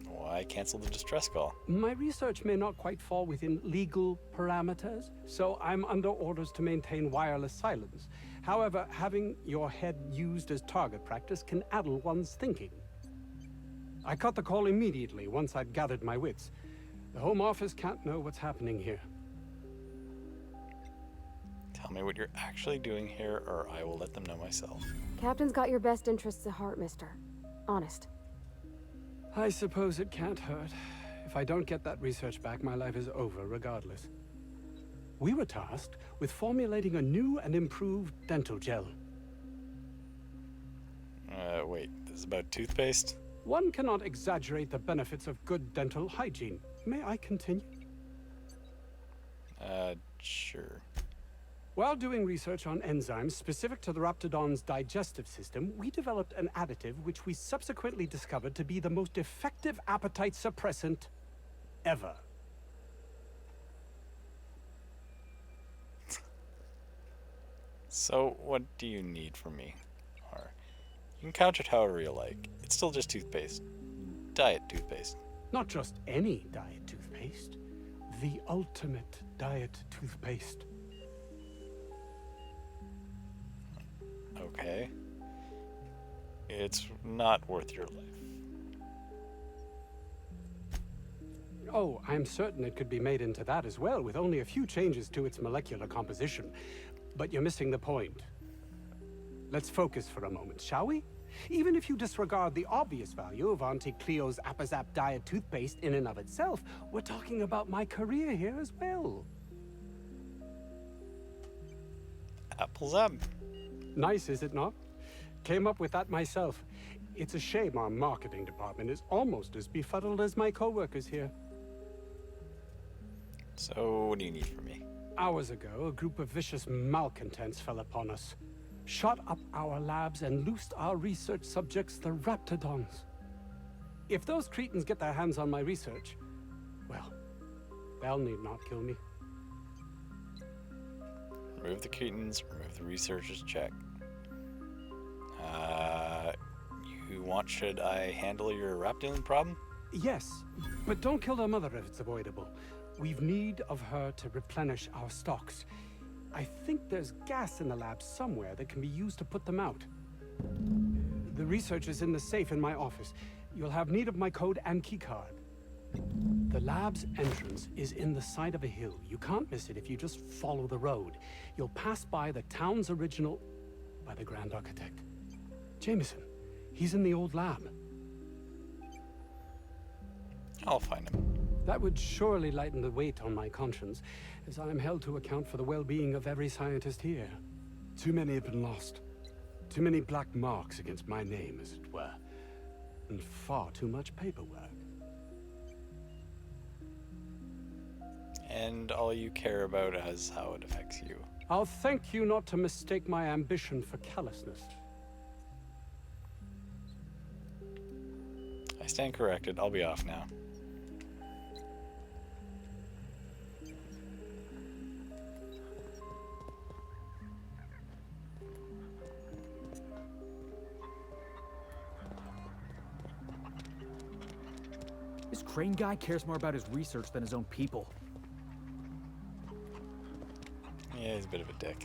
S1: Why cancel the distress call?
S11: My research may not quite fall within legal parameters, so I'm under orders to maintain wireless silence. However, having your head used as target practice can addle one's thinking. I cut the call immediately once I'd gathered my wits. The Home Office can't know what's happening here.
S1: Tell me what you're actually doing here, or I will let them know myself.
S9: Captain's got your best interests at heart, mister. Honest.
S11: I suppose it can't hurt. If I don't get that research back, my life is over regardless. We were tasked with formulating a new and improved dental gel.
S1: Wait, this is about toothpaste?
S11: One cannot exaggerate the benefits of good dental hygiene. May I continue?
S1: Sure.
S11: While doing research on enzymes specific to the Raptidon's digestive system, we developed an additive which we subsequently discovered to be the most effective appetite suppressant ever.
S1: So, what do you need from me? Or, you can couch it however you like. It's still just toothpaste. Diet toothpaste.
S11: Not just any diet toothpaste. The ultimate diet toothpaste.
S1: Okay. It's not worth your life.
S11: Oh, I'm certain it could be made into that as well, with only a few changes to its molecular composition. But you're missing the point. Let's focus for a moment, shall we? Even if you disregard the obvious value of Auntie Cleo's Appazap diet toothpaste in and of itself, we're talking about my career here as well.
S1: Appazap.
S11: Nice, is it not? Came up with that myself. It's a shame our marketing department is almost as befuddled as my co-workers here.
S1: So, what do you need from me?
S11: Hours ago, a group of vicious malcontents fell upon us, shot up our labs and loosed our research subjects, the Raptidons. If those cretins get their hands on my research, well, they'll need not kill me.
S1: Remove the cretins, remove the researchers, check. Should I handle your Raptidon problem?
S11: Yes, but don't kill their mother if it's avoidable. We've need of her to replenish our stocks. I think there's gas in the lab somewhere that can be used to put them out. The research is in the safe in my office. You'll have need of my code and keycard. The lab's entrance is in the side of a hill. You can't miss it if you just follow the road. You'll pass by the town's original... by the Grand Architect. Jameson. He's in the old lab.
S1: I'll find him.
S11: That would surely lighten the weight on my conscience, as I am held to account for the well-being of every scientist here. Too many have been lost. Too many black marks against my name, as it were. And far too much paperwork.
S1: And all you care about is how it affects you.
S11: I'll thank you not to mistake my ambition for callousness.
S1: I stand corrected. I'll be off now.
S21: Crane guy cares more about his research than his own people.
S1: Yeah, he's a bit of a dick.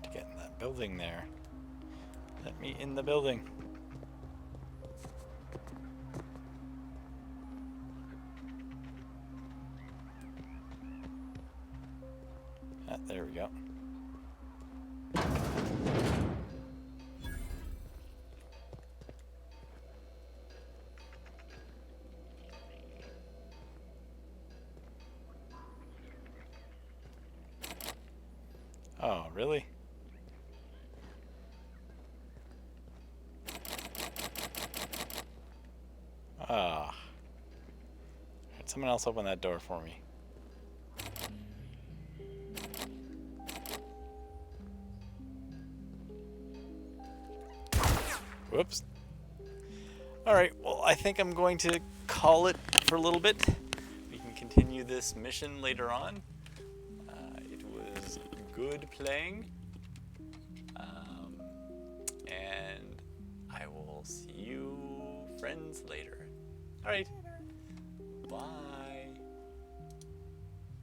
S1: To get in that building there. Let me in the building. Ah, there we go. Oh, really? Ah. Alright, someone else open that door for me. Whoops. Alright, well, I think I'm going to call it for a little bit. We can continue this mission later on. It was good playing. And I will see you friends later. Alright. Bye.